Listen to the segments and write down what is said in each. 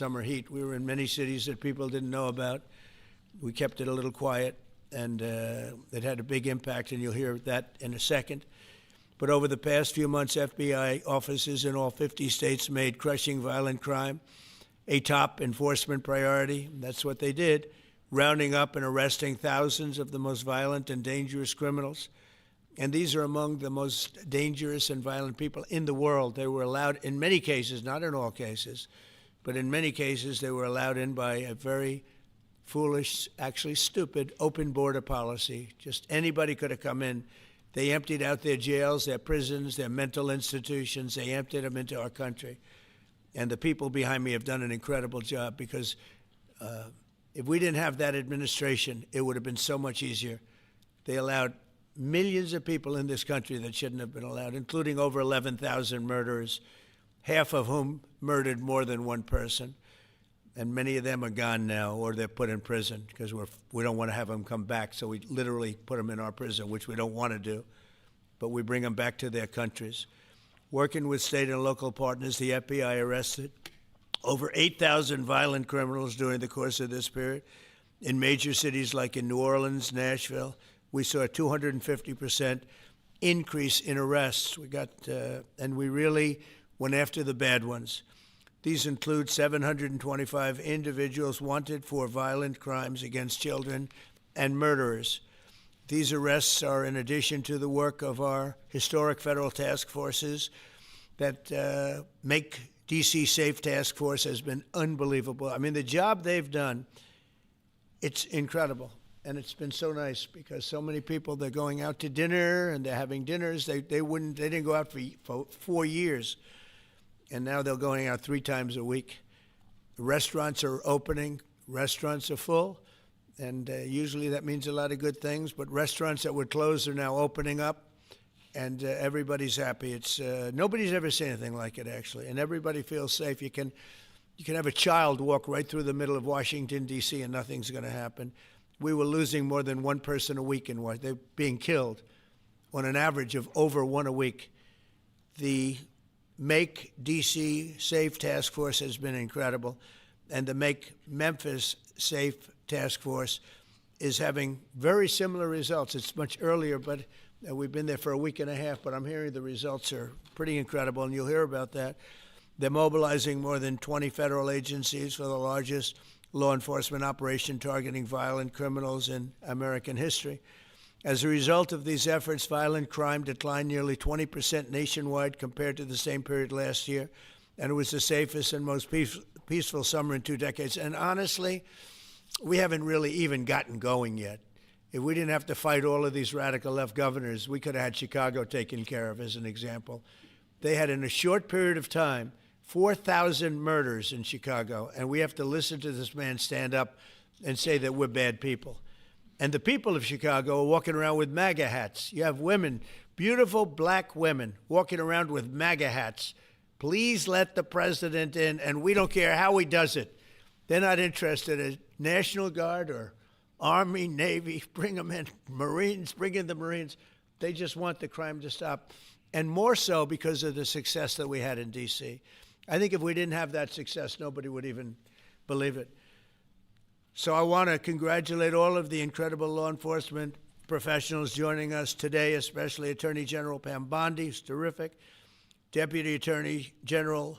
summer heat. We were in many cities that people didn't know about. We kept it a little quiet, and it had a big impact, and you'll hear that in a second. But over the past few months, FBI offices in all 50 states made crushing violent crime a top enforcement priority. That's what they did, rounding up and arresting thousands of the most violent and dangerous criminals. And these are among the most dangerous and violent people in the world. They were allowed, in many cases, not in all cases, but in many cases, they were allowed in by a very foolish, actually stupid, open border policy. Just anybody could have come in. They emptied out their jails, their prisons, their mental institutions. They emptied them into our country. And the people behind me have done an incredible job, because if we didn't have that administration, it would have been so much easier. They allowed millions of people in this country that shouldn't have been allowed, including over 11,000 murderers, half of whom murdered more than one person. And many of them are gone now, or they're put in prison, because we don't want to have them come back. So we literally put them in our prison, which we don't want to do. But we bring them back to their countries. Working with state and local partners, the FBI arrested over 8,000 violent criminals during the course of this period. In major cities like in New Orleans, Nashville, we saw a 250% increase in arrests. And we really went after the bad ones. These include 725 individuals wanted for violent crimes against children and murderers. These arrests are in addition to the work of our historic federal task forces. That Make D.C. Safe Task Force has been unbelievable. I mean, the job they've done, it's incredible. And it's been so nice, because so many people, they're going out to dinner and they're having dinners. They didn't go out for 4 years. And now they're going out 3 times a week. The restaurants are opening. Restaurants are full. And usually that means a lot of good things. But restaurants that were closed are now opening up. And everybody's happy. Nobody's ever seen anything like it, actually. And everybody feels safe. You can have a child walk right through the middle of Washington, D.C., and nothing's going to happen. We were losing more than one person a week in Washington. They're being killed on an average of over one a week. The Make D.C. Safe Task Force has been incredible. And the Make Memphis Safe Task Force is having very similar results. It's much earlier, but we've been there for a week and a half, but I'm hearing the results are pretty incredible, and you'll hear about that. They're mobilizing more than 20 federal agencies for the largest law enforcement operation targeting violent criminals in American history. As a result of these efforts, violent crime declined nearly 20% nationwide compared to the same period last year, and it was the safest and most peaceful summer in 2 decades. And honestly, we haven't really even gotten going yet. If we didn't have to fight all of these radical left governors, we could have had Chicago taken care of, as an example. They had, in a short period of time, 4,000 murders in Chicago, and we have to listen to this man stand up and say that we're bad people. And the people of Chicago are walking around with MAGA hats. You have women, beautiful black women, walking around with MAGA hats. Please let the president in, and we don't care how he does it. They're not interested in National Guard or Army, Navy, bring them in, Marines, bring in the Marines. They just want the crime to stop, and more so because of the success that we had in D.C. I think if we didn't have that success, nobody would even believe it. So I want to congratulate all of the incredible law enforcement professionals joining us today, especially Attorney General Pam Bondi, who's terrific, Deputy Attorney General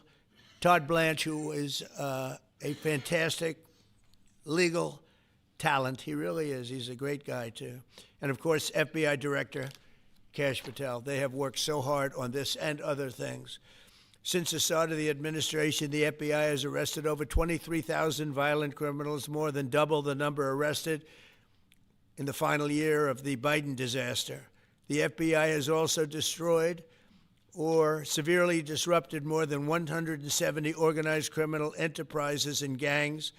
Todd Blanche, who is a fantastic legal talent. He really is. He's a great guy, too. And, of course, FBI Director Kash Patel. They have worked so hard on this and other things. Since the start of the administration, the FBI has arrested over 23,000 violent criminals, more than double the number arrested in the final year of the Biden disaster. The FBI has also destroyed or severely disrupted more than 170 organized criminal enterprises and gangs,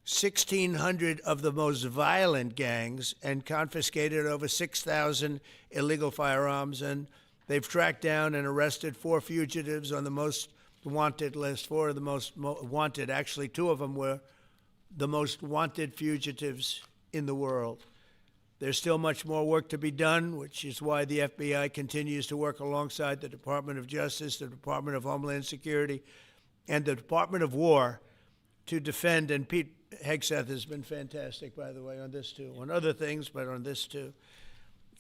1,600 of the most violent gangs, and confiscated over 6,000 illegal firearms. And they've tracked down and arrested 4 fugitives on the most wanted list, 4 of the most wanted. Actually, 2 of them were the most wanted fugitives in the world. There's still much more work to be done, which is why the FBI continues to work alongside the Department of Justice, the Department of Homeland Security, and the Department of War to defend, and Pete Hegseth has been fantastic, by the way, on this too, on other things, but on this too,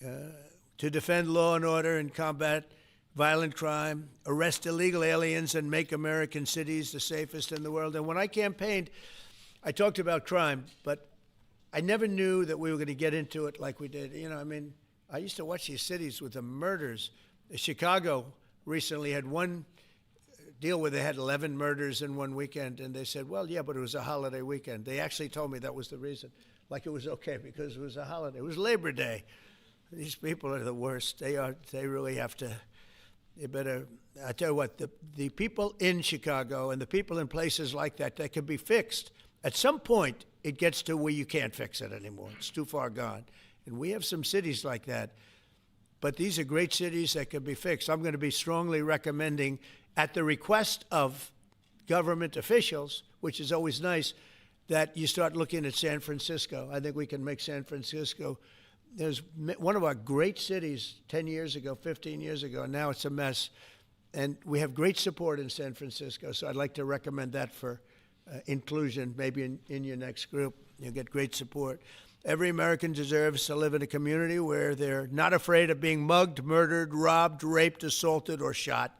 to defend law and order and combat violent crime, arrest illegal aliens, and make American cities the safest in the world. And when I campaigned, I talked about crime, but I never knew that we were going to get into it like we did. You know, I mean, I used to watch these cities with the murders. Chicago recently had one deal where they had 11 murders in one weekend, and they said, well, yeah, but it was a holiday weekend. They actually told me that was the reason, like it was okay because it was a holiday. It was Labor Day. These people are the worst. They really have to, they better, I tell you what, the people in Chicago and the people in places like that can be fixed. At some point, it gets to where you can't fix it anymore. It's too far gone. And we have some cities like that. But these are great cities that can be fixed. I'm going to be strongly recommending, at the request of government officials, which is always nice, that you start looking at San Francisco. I think we can make San Francisco. There's one of our great cities 10 years ago, 15 years ago, and now it's a mess. And we have great support in San Francisco, so I'd like to recommend that for inclusion, maybe in your next group. You'll get great support. Every American deserves to live in a community where they're not afraid of being mugged, murdered, robbed, raped, assaulted, or shot.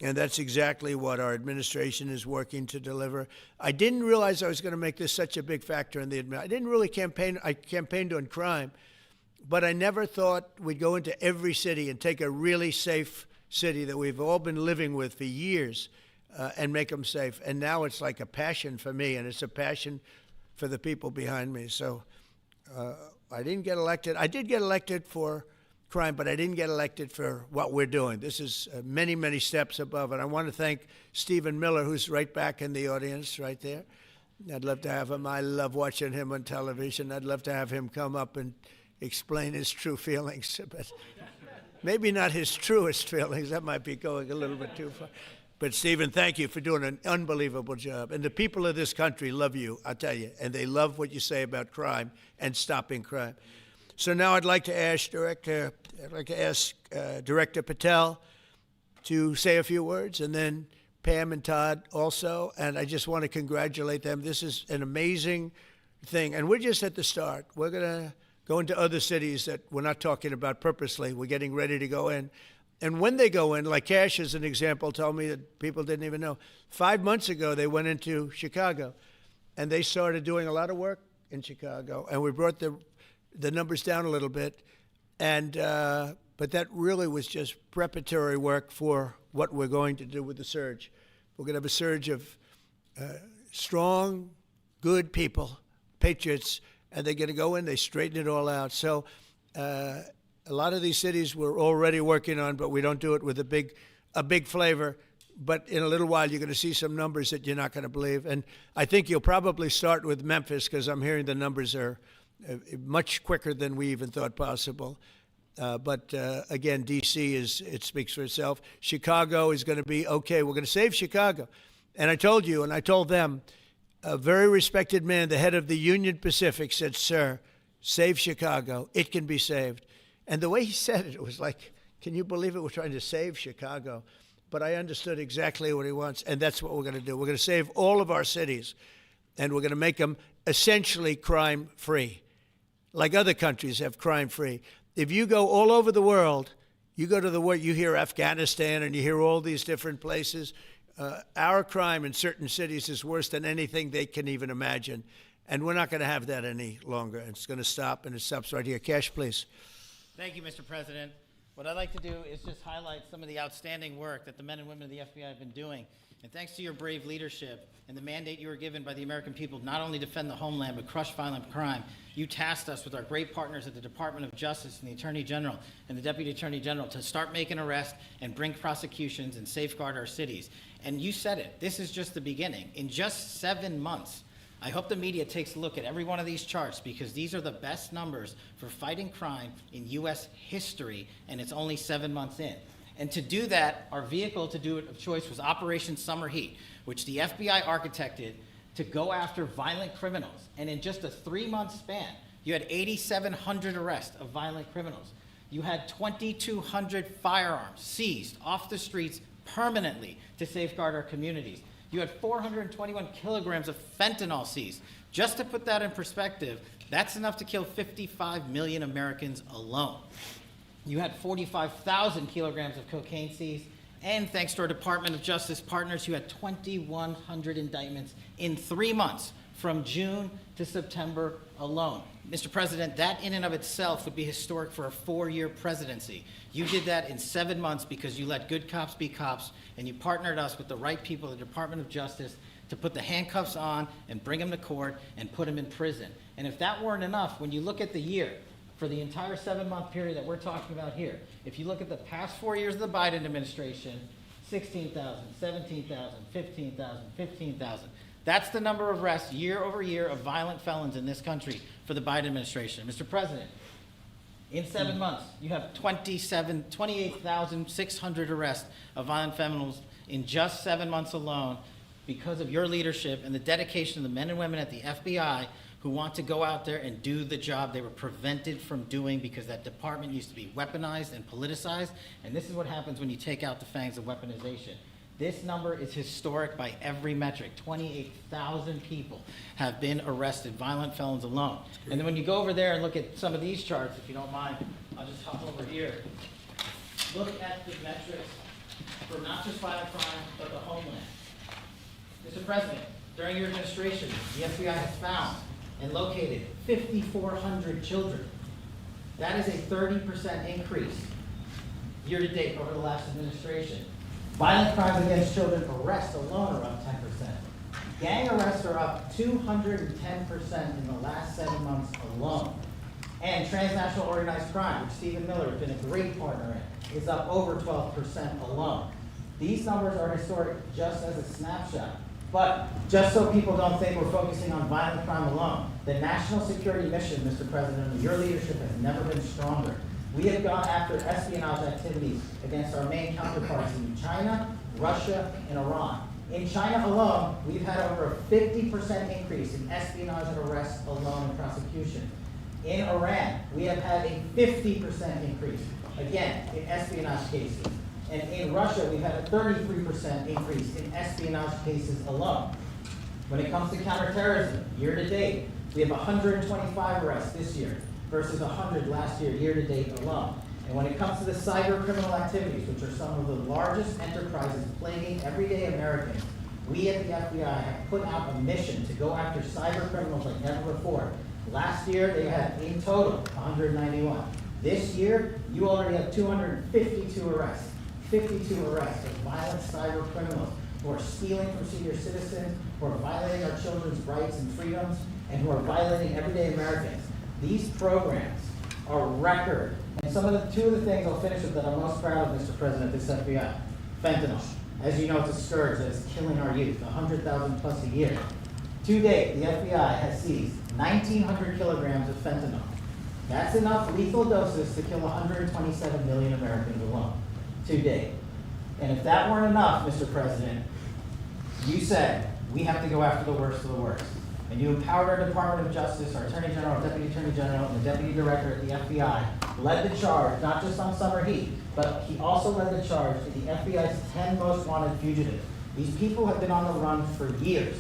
And that's exactly what our administration is working to deliver. I didn't realize I was going to make this such a big factor in the administration. I didn't really campaign. I campaigned on crime, but I never thought we'd go into every city and take a really safe city that we've all been living with for years and make them safe. And now it's like a passion for me, and it's a passion for the people behind me. So I didn't get elected. I did get elected for crime, but I didn't get elected for what we're doing. This is many, many steps above. And I want to thank Stephen Miller, who's right back in the audience right there. I'd love to have him. I love watching him on television. I'd love to have him come up and explain his true feelings. But maybe not his truest feelings. That might be going a little bit too far. But Stephen, thank you for doing an unbelievable job. And the people of this country love you, I'll tell you. And they love what you say about crime and stopping crime. So now I'd like to ask Director Patel to say a few words, and then Pam and Todd also. And I just want to congratulate them. This is an amazing thing. And we're just at the start. We're going to go into other cities that we're not talking about purposely. We're getting ready to go in. And when they go in, like Cash as an example told me that people didn't even know. 5 months ago, they went into Chicago, and they started doing a lot of work in Chicago. And we brought the numbers down a little bit, and but that really was just preparatory work for what we're going to do with the surge. We're going to have a surge of strong, good people, patriots, and they're going to go in, they straighten it all out. So a lot of these cities we're already working on, but we don't do it with a big flavor. But in a little while, you're going to see some numbers that you're not going to believe. And I think you'll probably start with Memphis, because I'm hearing the numbers are much quicker than we even thought possible. But again, D.C. it speaks for itself. Chicago is going to be okay. We're going to save Chicago. And I told you, and I told them, a very respected man, the head of the Union Pacific, said, "Sir, save Chicago. It can be saved." And the way he said it, it was like, can you believe it? We're trying to save Chicago. But I understood exactly what he wants, and that's what we're going to do. We're going to save all of our cities, and we're going to make them essentially crime-free, like other countries have crime-free. If you go all over the world, you go to the world, you hear Afghanistan and you hear all these different places. Our crime in certain cities is worse than anything they can even imagine, and we're not going to have that any longer. It's going to stop, and it stops right here. Cash, please. Thank you, Mr. President. What I'd like to do is just highlight some of the outstanding work that the men and women of the FBI have been doing. And thanks to your brave leadership and the mandate you were given by the American people to not only defend the homeland but crush violent crime, you tasked us with our great partners at the Department of Justice and the Attorney General and the Deputy Attorney General to start making arrests and bring prosecutions and safeguard our cities. And you said it, this is just the beginning. In just 7 months, I hope the media takes a look at every one of these charts, because these are the best numbers for fighting crime in U.S. history, and it's only 7 months in. And to do that, our vehicle to do it of choice was Operation Summer Heat, which the FBI architected to go after violent criminals. And in just a 3-month span, you had 8,700 arrests of violent criminals. You had 2,200 firearms seized off the streets permanently to safeguard our communities. You had 421 kilograms of fentanyl seized. Just to put that in perspective, that's enough to kill 55 million Americans alone. You had 45,000 kilograms of cocaine seized, and thanks to our Department of Justice partners, you had 2,100 indictments in 3 months, from June to September alone. Mr. President, that in and of itself would be historic for a 4-year presidency. You did that in 7 months because you let good cops be cops, and you partnered us with the right people, the Department of Justice, to put the handcuffs on and bring them to court and put them in prison. And if that weren't enough, when you look at the year, for the entire 7-month period that we're talking about here, if you look at the past 4 years of the Biden administration, 16,000, 17,000, 15,000, 15,000. That's the number of arrests year over year of violent felons in this country for the Biden administration. Mr. President, in 7 months, you have 28,600 arrests of violent felons in just 7 months alone because of your leadership and the dedication of the men and women at the FBI who want to go out there and do the job they were prevented from doing because that department used to be weaponized and politicized. And this is what happens when you take out the fangs of weaponization. This number is historic by every metric. 28,000 people have been arrested, violent felons alone. And then when you go over there and look at some of these charts, if you don't mind, I'll just hop over here. Look at the metrics for not just violent crime, but the homeland. Mr. President, during your administration, the FBI has found and located 5,400 children. That is a 30% increase year to date over the last administration. Violent crimes against children arrests alone are up 10%. Gang arrests are up 210% in the last 7 months alone. And transnational organized crime, which Stephen Miller has been a great partner in, is up over 12% alone. These numbers are historic just as a snapshot. But just so people don't think we're focusing on violent crime alone, the national security mission, Mr. President, under your leadership has never been stronger. We have gone after espionage activities against our main counterparts in China, Russia, and Iran. In China alone, we've had over a 50% increase in espionage and arrests alone in prosecution. In Iran, we have had a 50% increase, again, in espionage cases. And in Russia, we've had a 33% increase in espionage cases alone. When it comes to counterterrorism, year to date, we have 125 arrests this year versus 100 last year, year to date alone. And when it comes to the cyber criminal activities, which are some of the largest enterprises plaguing everyday Americans, we at the FBI have put out a mission to go after cyber criminals like never before. Last year, they had in total 191. This year, you already have 252 arrests. 52 arrests of violent cyber criminals who are stealing from senior citizens, who are violating our children's rights and freedoms, and who are violating everyday Americans. These programs are record. And two of the things I'll finish with that I'm most proud of, Mr. President, this FBI. Fentanyl. As you know, it's a scourge that is killing our youth, 100,000 plus a year. To date, the FBI has seized 1,900 kilograms of fentanyl. That's enough lethal doses to kill 127 million Americans alone. To date. And if that weren't enough, Mr. President, you said we have to go after the worst of the worst. And you empowered our Department of Justice, our Attorney General, our Deputy Attorney General, and the Deputy Director at the FBI led the charge, not just on summer heat, but he also led the charge to the FBI's 10 most wanted fugitives. These people have been on the run for years.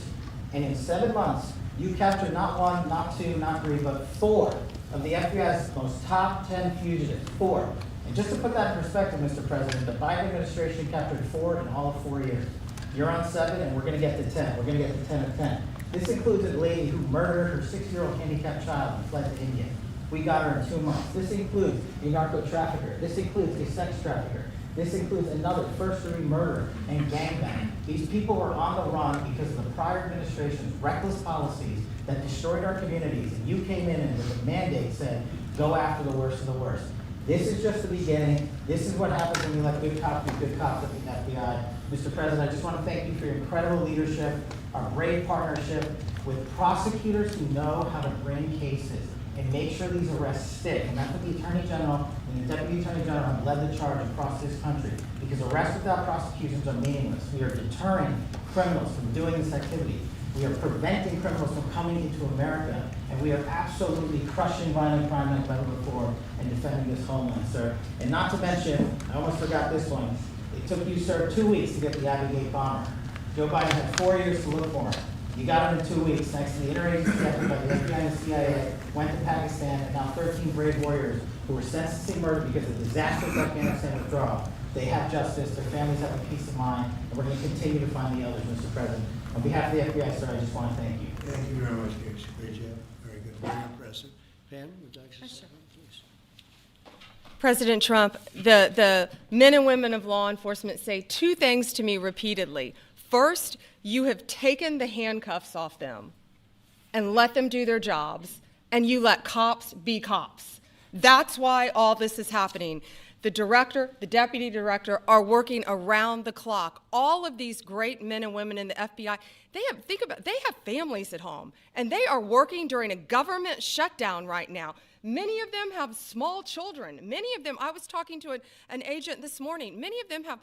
And in 7 months, you captured not 1, not 2, not 3, but 4 of the FBI's most top 10 fugitives. 4. And just to put that in perspective, Mr. President, the Biden administration captured 4 in all of 4 years. You're on 7, and we're going to get to 10. We're going to get to 10 of 10. This includes a lady who murdered her 6-year-old handicapped child and fled to India. We got her in 2 months. This includes a narco trafficker. This includes a sex trafficker. This includes another first-degree murderer and gangbang. These people were on the run because of the prior administration's reckless policies that destroyed our communities. And you came in and with a mandate said, go after the worst of the worst. This is just the beginning. This is what happens when you let good cops be good cops at the FBI. Mr. President, I just want to thank you for your incredible leadership, our brave partnership with prosecutors who know how to bring cases and make sure these arrests stick. And that's what the Attorney General and the Deputy Attorney General have led the charge across this country. Because arrests without prosecutions are meaningless. We are deterring criminals from doing this activity. We are preventing criminals from coming into America, and we are absolutely crushing violent crime like never before and defending this homeland, sir. And not to mention, I almost forgot this one, it took you, sir, 2 weeks to get the Abbey Gate bomber. Joe Biden had 4 years to look for him. You got him in 2 weeks, thanks to the interagency effort by the FBI and the CIA, went to Pakistan, and now 13 brave warriors who were sentenced to murder because of disastrous Afghanistan withdrawal. They have justice, their families have a peace of mind, and we're going to continue to find the others, Mr. President. On behalf of the FBI, sir, I just want to thank you. Thank you very much, Casey. Great job. Very good. Very impressive. Pam, would you like to say something, please? President Trump, the men and women of law enforcement say two things to me repeatedly. First, you have taken the handcuffs off them and let them do their jobs, and you let cops be cops. That's why all this is happening. The director, the deputy director are working around the clock. All of these great men and women in the FBI, they have families at home, and they are working during a government shutdown right now. Many of them have small children. Many of them, I was talking to an agent this morning, many of them have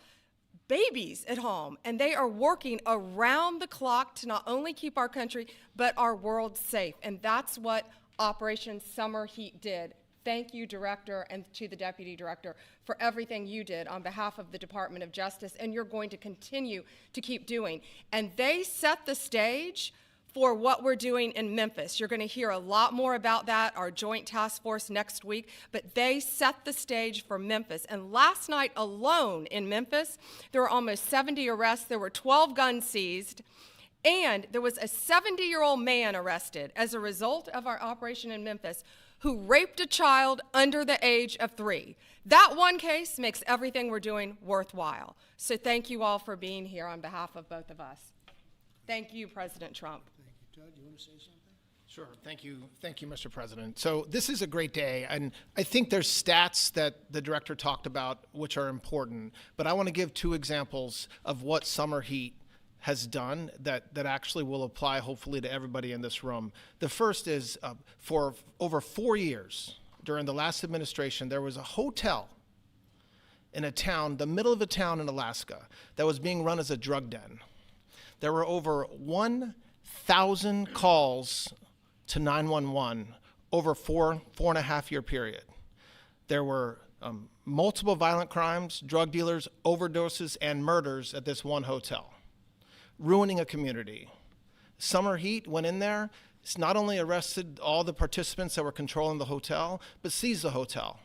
babies at home, and they are working around the clock to not only keep our country, but our world safe. And that's what Operation Summer Heat did. Thank you, Director, and to the Deputy Director for everything you did on behalf of the Department of Justice, and you're going to continue to keep doing. And they set the stage for what we're doing in Memphis. You're going to hear a lot more about that, our joint task force next week, but they set the stage for Memphis. And last night alone in Memphis, there were almost 70 arrests, there were 12 guns seized, and there was a 70-year-old man arrested as a result of our operation in Memphis who raped a child under the age of 3. That one case makes everything we're doing worthwhile. So thank you all for being here on behalf of both of us. Thank you, President Trump. Todd, you want to say something? Sure. Thank you, Mr. President. So this is a great day, and I think there's stats that the director talked about which are important, but I want to give two examples of what Summer Heat has done that actually will apply hopefully to everybody in this room. The first is for over 4 years during the last administration, there was a hotel in a town, the middle of a town in Alaska, that was being run as a drug den. There were over 1,000 calls to 911 over four and a half year period. There were multiple violent crimes, drug dealers, overdoses, and murders at this one hotel, ruining a community. Summer Heat went in there, it's not only arrested all the participants that were controlling the hotel, but seized the hotel.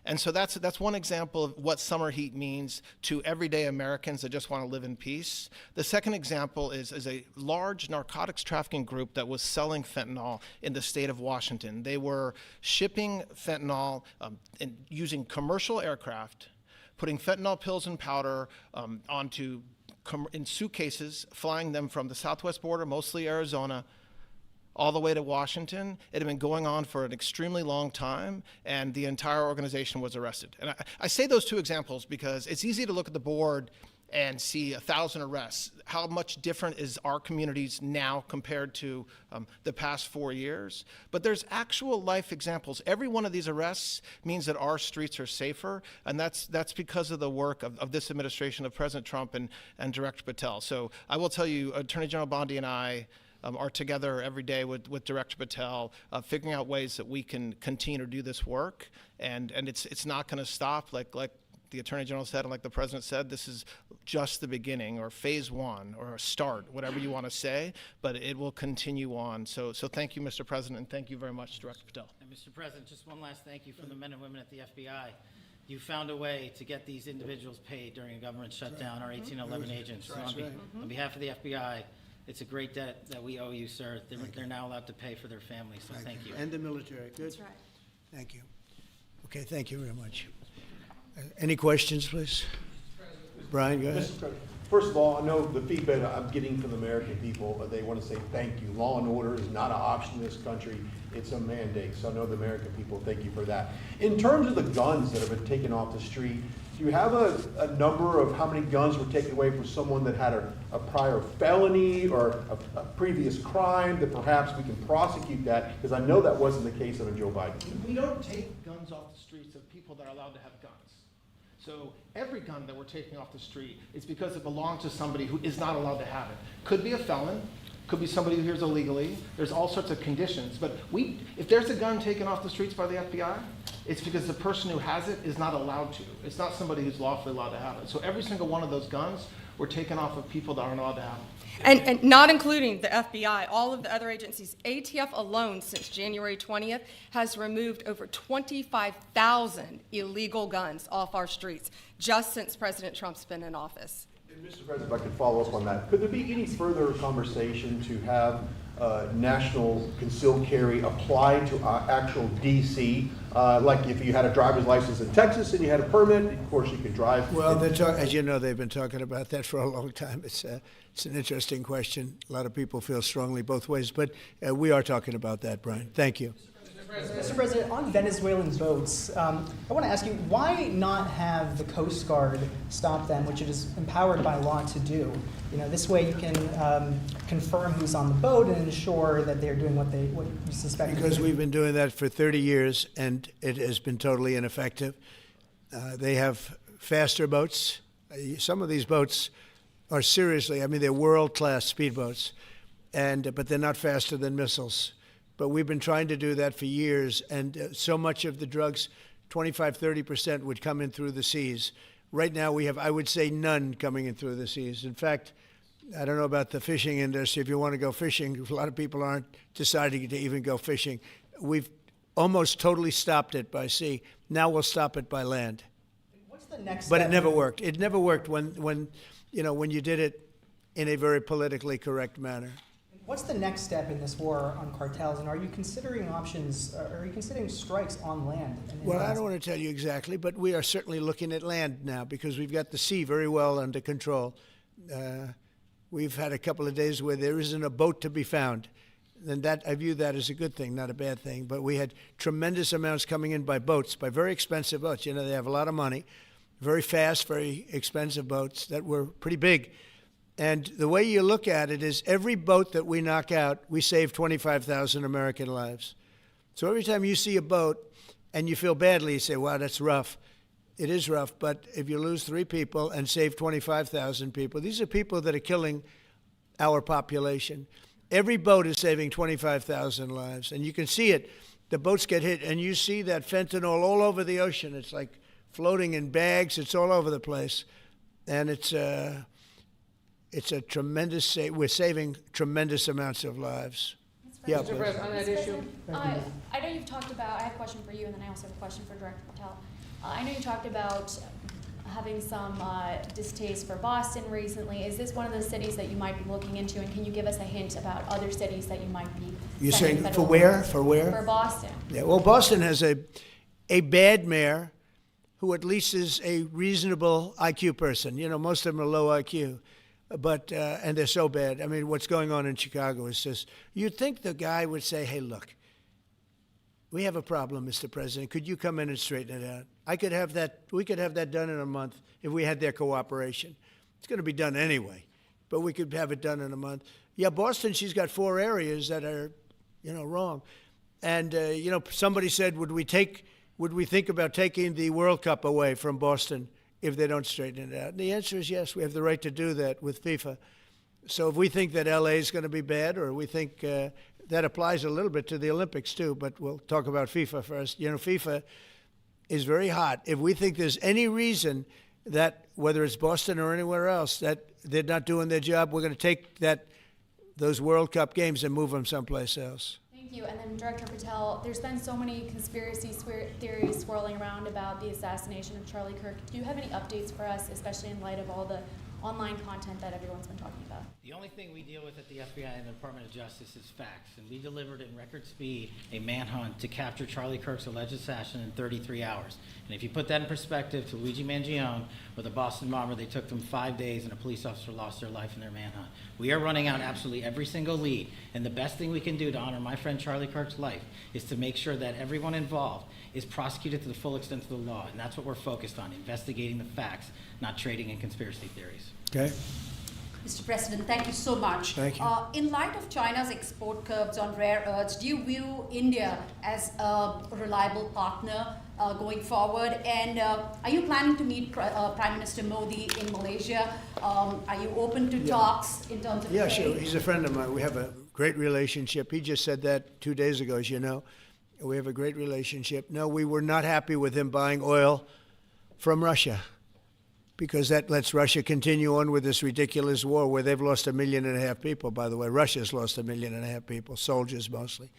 And so that's one example of what Summer Heat means to everyday Americans that just want to live in peace. The second example is a large narcotics trafficking group that was selling fentanyl in the state of Washington. They were shipping fentanyl and using commercial aircraft, putting fentanyl pills and powder in suitcases, flying them from the southwest border, mostly Arizona, all the way to Washington. It had been going on for an extremely long time, and the entire organization was arrested. And I say those two examples because it's easy to look at the board and see 1,000 arrests. How much different is our communities now compared to the past 4 years? But there's actual life examples. Every one of these arrests means that our streets are safer, and that's because of the work of this administration, of President Trump and Director Patel. So I will tell you, Attorney General Bondi and I are together every day with Director Patel, figuring out ways that we can continue to do this work, and it's not going to stop. Like the Attorney General said, and like the President said, this is just the beginning, or phase one, or a start, whatever you want to say, but it will continue on. So thank you, Mr. President, and thank you very much, Director Patel. And Mr. President, just one last thank you from the men and women at the FBI. You found a way to get these individuals paid during a government shutdown, our 1811 agents. So on behalf of the FBI, it's a great debt that we owe you, sir. They're now allowed to pay for their families, so thank you. And the military. Good. That's right. Thank you. Okay, thank you very much. Any questions, please? Brian, go ahead. Mr. President, first of all, I know the feedback I'm getting from the American people, but they want to say thank you. Law and order is not an option in this country. It's a mandate. So I know the American people thank you for that. In terms of the guns that have been taken off the street, do you have a number of how many guns were taken away from someone that had a prior felony or a previous crime that perhaps we can prosecute that? Because I know that wasn't the case of Joe Biden. We don't take guns off the streets of people that are allowed to have guns. So every gun that we're taking off the street is because it belongs to somebody who is not allowed to have it. Could be a felon, could be somebody who hears illegally. There's all sorts of conditions. But if there's a gun taken off the streets by the FBI, it's because the person who has it is not allowed to. It's not somebody who's lawfully allowed to have it. So every single one of those guns were taken off of people that aren't allowed to have them. And not including the FBI, all of the other agencies. ATF alone, since January 20th, has removed over 25,000 illegal guns off our streets, just since President Trump's been in office. And Mr. President, if I could follow up on that, could there be any further conversation to have national concealed carry applied to actual DC? Like if you had a driver's license in Texas and you had a permit, of course you could drive. Well, as you know, they've been talking about that for a long time. It's an interesting question. A lot of people feel strongly both ways, but we are talking about that, Brian. Thank you. Mr. President, on Venezuelan boats, I want to ask you, why not have the Coast Guard stop them, which it is empowered by law to do? You know, this way you can confirm who's on the boat and ensure that they're doing what you suspect. Because we've been doing that for 30 years, and it has been totally ineffective. They have faster boats. Some of these boats are seriously, I mean, they're world-class speedboats, but they're not faster than missiles. But we've been trying to do that for years, and so much of the drugs, 25-30%, would come in through the seas. Right now we have, I would say, none coming in through the seas. In fact, I don't know about the fishing industry. If you want to go fishing, a lot of people aren't deciding to even go fishing. We've almost totally stopped it by sea. Now we'll stop it by land. What's the next But step? it never worked. It never worked when you did it in a very politically correct manner. What's the next step in this war on cartels, and are you considering options, are you considering strikes on land? Well, I don't want to tell you exactly, but we are certainly looking at land now because we've got the sea very well under control. We've had a couple of days where there isn't a boat to be found. And that, I view that as a good thing, not a bad thing. But we had tremendous amounts coming in by boats, by very expensive boats. You know, they have a lot of money, very fast, very expensive boats that were pretty big. And the way you look at it is every boat that we knock out, we save 25,000 American lives. So every time you see a boat and you feel badly, you say, wow, that's rough. It is rough, but if you lose 3 people and save 25,000 people, these are people that are killing our population. Every boat is saving 25,000 lives, and you can see it. The boats get hit, and you see that fentanyl all over the ocean. It's like floating in bags. It's all over the place, and it's a tremendous. We're saving tremendous amounts of lives. Yeah, Mr. please. President, on that issue. I know you've talked about, I have a question for you, and then I also have a question for Director Patel. I know you talked about having some distaste for Boston recently. Is this one of those cities that you might be looking into, and can you give us a hint about other cities that you might be You're sending saying for federal where? funds? For where? For Boston. Yeah, well, Boston has a bad mayor who at least is a reasonable IQ person. You know, most of them are low IQ. But, and they're so bad. I mean, what's going on in Chicago is just, you'd think the guy would say, hey, look, we have a problem, Mr. President. Could you come in and straighten it out? We could have that done in a month if we had their cooperation. It's going to be done anyway, but we could have it done in a month. Yeah, Boston, she's got 4 areas that are, wrong. And, somebody said, would we think about taking the World Cup away from Boston if they don't straighten it out? And the answer is yes. We have the right to do that with FIFA. So if we think that LA is going to be bad, or we think that applies a little bit to the Olympics too, but we'll talk about FIFA first. FIFA is very hot. If we think there's any reason that, whether it's Boston or anywhere else, that they're not doing their job, we're going to take those World Cup games and move them someplace else. Thank you. And then Director Patel, there's been so many conspiracy theories swirling around about the assassination of Charlie Kirk. Do you have any updates for us, especially in light of all the online content that everyone's been talking about? The only thing we deal with at the FBI and the Department of Justice is facts, and we delivered in record speed a manhunt to capture Charlie Kirk's alleged assassin in 33 hours. And if you put that in perspective to Luigi Mangione or the Boston bomber, they took them 5 days and a police officer lost their life in their manhunt. We are running out absolutely every single lead, and the best thing we can do to honor my friend Charlie Kirk's life is to make sure that everyone involved is prosecuted to the full extent of the law, and that's what we're focused on, investigating the facts, not trading in conspiracy theories. Okay? Mr. President, thank you so much. Thank you. In light of China's export curbs on rare earths, do you view India as a reliable partner going forward? And are you planning to meet Prime Minister Modi in Malaysia? Are you open to talks in terms of Yeah, trade? sure. He's a friend of mine. We have a great relationship. He just said that 2 days ago, as you know. We have a great relationship. No, we were not happy with him buying oil from Russia. because that lets Russia continue on with this ridiculous war where they've lost 1.5 million people, by the way. Russia's lost 1.5 million people, soldiers mostly.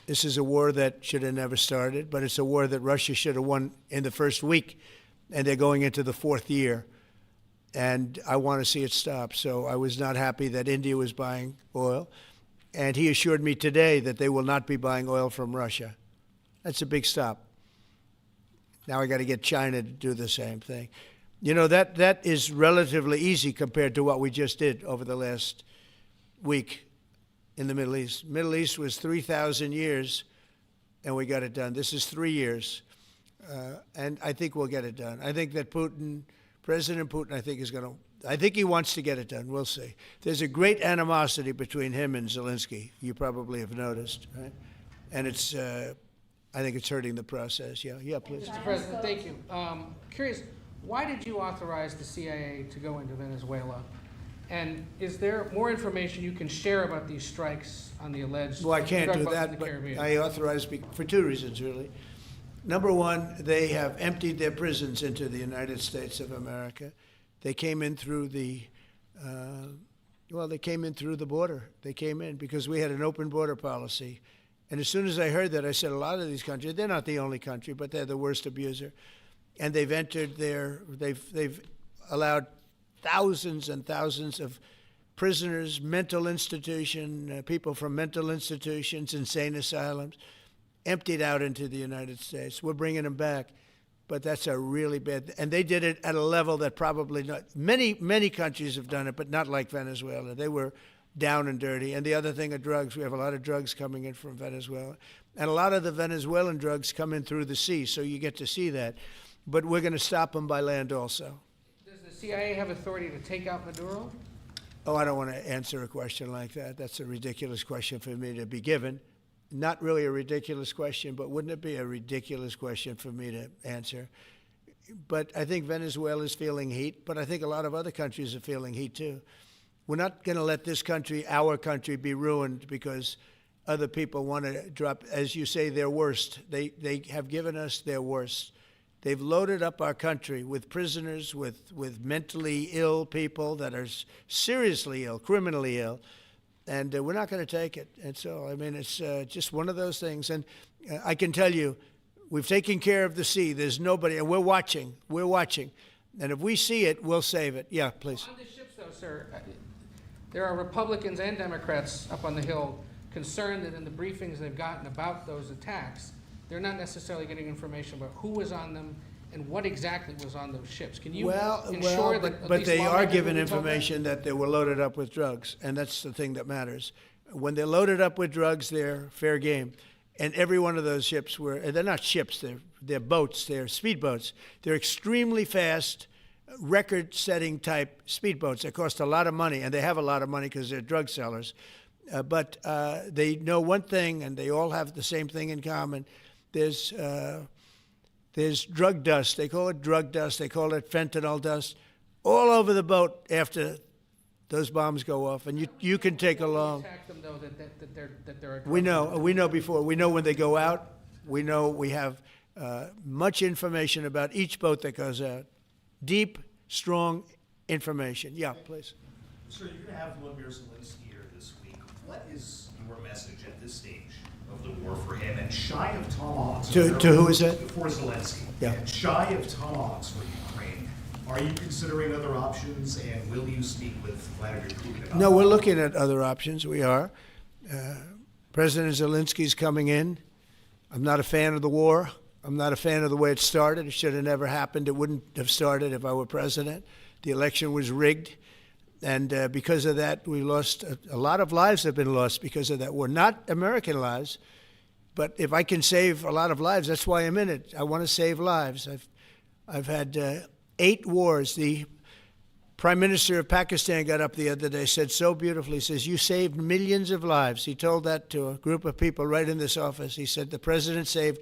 This is a war that should have never started, but it's a war that Russia should have won in the first week, and they're going into the 4th year. And I want to see it stop. So I was not happy that India was buying oil. And he assured me today that they will not be buying oil from Russia. That's a big stop. Now I got to get China to do the same thing. You know, that is relatively easy compared to what we just did over the last week in the Middle East. Middle East was 3,000 years, and we got it done. This is 3 years, and I think we'll get it done. I think that President Putin, I think he wants to get it done. We'll see. There's a great animosity between him and Zelensky. You probably have noticed, right? And it's, I think it's hurting the process. Yeah, please. Mr. President, thank you. Curious, why did you authorize the CIA to go into Venezuela? And is there more information you can share about these strikes on the alleged? Well, I can't do drug busts in that, the but Caribbean? I authorized for 2 reasons, really. Number one, they have emptied their prisons into the United States of America. They came in through the, they came in through the border. They came in because we had an open border policy. And as soon as I heard that, I said, a lot of these countries, they're not the only country, but they're the worst abuser. And they've entered they've allowed thousands and thousands of prisoners, mental institution, people from mental institutions, insane asylums, emptied out into the United States. We're bringing them back, but that's a really bad, and they did it at a level that probably not, many countries have done it, but not like Venezuela. They were down and dirty. And the other thing are drugs. We have a lot of drugs coming in from Venezuela. And a lot of the Venezuelan drugs come in through the sea, so you get to see that. But we're going to stop them by land also. Does the CIA have authority to take out Maduro? Oh, I don't want to answer a question like that. That's a ridiculous question for me to be given. Not really a ridiculous question, but wouldn't it be a ridiculous question for me to answer? But I think Venezuela is feeling heat, but I think a lot of other countries are feeling heat too. We're not going to let this country, our country, be ruined because other people want to drop, as you say, their worst. They have given us their worst. They've loaded up our country with prisoners, with mentally ill people that are seriously ill, criminally ill, and we're not going to take it. And so, I mean, it's just one of those things. And I can tell you, we've taken care of the sea. There's nobody, and we're watching. We're watching. And if we see it, we'll save it. Yeah, please. On the ships, though, sir, there are Republicans and Democrats up on the Hill concerned that in the briefings they've gotten about those attacks, they're not necessarily getting information about who was on them and what exactly was on those ships. Can you ensure that at but least they are lawmakers given will be told that? information that they were loaded up with drugs, and that's the thing that matters. When they're loaded up with drugs, they're fair game. And every one of those ships they're not ships, they're boats, they're speedboats. They're extremely fast, record-setting type speedboats. They cost a lot of money, and they have a lot of money because they're drug sellers. But they know one thing, and they all have the same thing in common. There's drug dust. They call it drug dust. They call it fentanyl dust all over the boat after those bombs go off. And you can take along. Attack them, though, that there are We know before. We know when they go out. We know we have much information about each boat that goes out. Deep, strong information. Yeah, please. Sir, you're going to have Vladimir Zelensky here this week. What is your message at this stage of the war for him? And shy of tomahawks. To who is that? For Zelensky. Yeah. And shy of tomahawks for Ukraine. Are you considering other options, and will you speak with Vladimir Putin about No, we're looking at other options. We are. President Zelensky's coming in. I'm not a fan of the war. I'm not a fan of the way it started. It should have never happened. It wouldn't have started if I were president. The election was rigged. And because of that, we lost a lot of lives have been lost because of that war. Not American lives, but if I can save a lot of lives, that's why I'm in it. I want to save lives. I've had 8 wars. The Prime Minister of Pakistan got up the other day, said so beautifully, he says, you saved millions of lives. He told that to a group of people right in this office. He said the president saved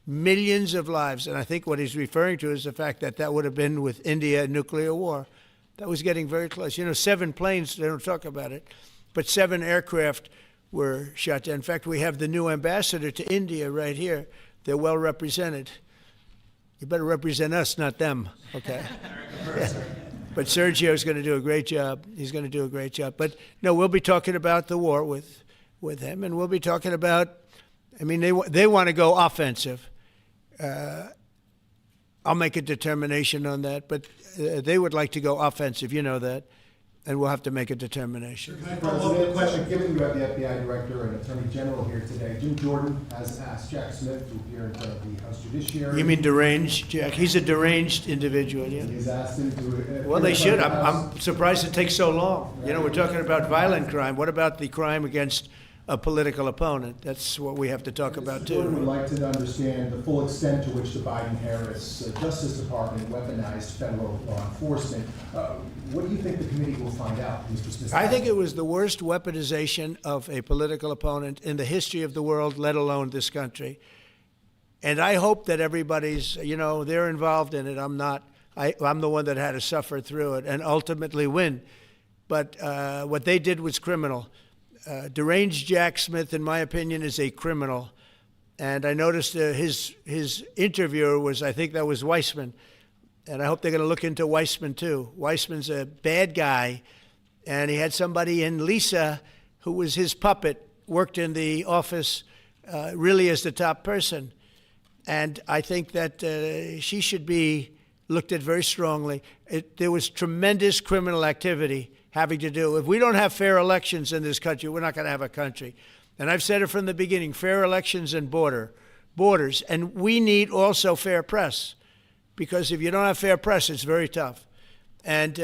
millions of lives. And I think what he's referring to is the fact that that would have been with India, a nuclear war. That was getting very close. 7 planes, they don't talk about it, but 7 aircraft were shot down. In fact, we have the new ambassador to India right here. They're well represented. You better represent us, not them, okay? Yeah. But Sergio's going to do a great job. He's going to do a great job. But no, we'll be talking about the war with him, and we'll be talking about, I mean, they want to go offensive. I'll make a determination on that, but they would like to go offensive, you know that, and we'll have to make a determination. Can I follow up with a question? Given you have the FBI Director and Attorney General here today, Jim Jordan has asked Jack Smith to appear in front of the House Judiciary. You mean deranged, Jack? He's a deranged individual, yeah. He's asked him to. Well, they should. I'm surprised it takes so long. You know, we're talking about violent crime. What about the crime against a political opponent? That's what we have to talk about, too. Jordan would like to understand the full extent to which the Biden-Harris Justice Department weaponized federal law enforcement. What do you think the committee will find out, Mr. Smith? I think it was the worst weaponization of a political opponent in the history of the world, let alone this country. And I hope that everybody's, you know, they're involved in it. I'm not. I'm the one that had to suffer through it and ultimately win. But what they did was criminal. Deranged Jack Smith, in my opinion, is a criminal. And I noticed his interviewer was, I think that was Weissman. And I hope they're going to look into Weissman, too. Weissman's a bad guy. And he had somebody in Lisa, who was his puppet, worked in the office really as the top person. And I think that she should be looked at very strongly. There was tremendous criminal activity having to do. If we don't have fair elections in this country, we're not going to have a country. And I've said it from the beginning, fair elections and borders. And we need also fair press, because if you don't have fair press, it's very tough. And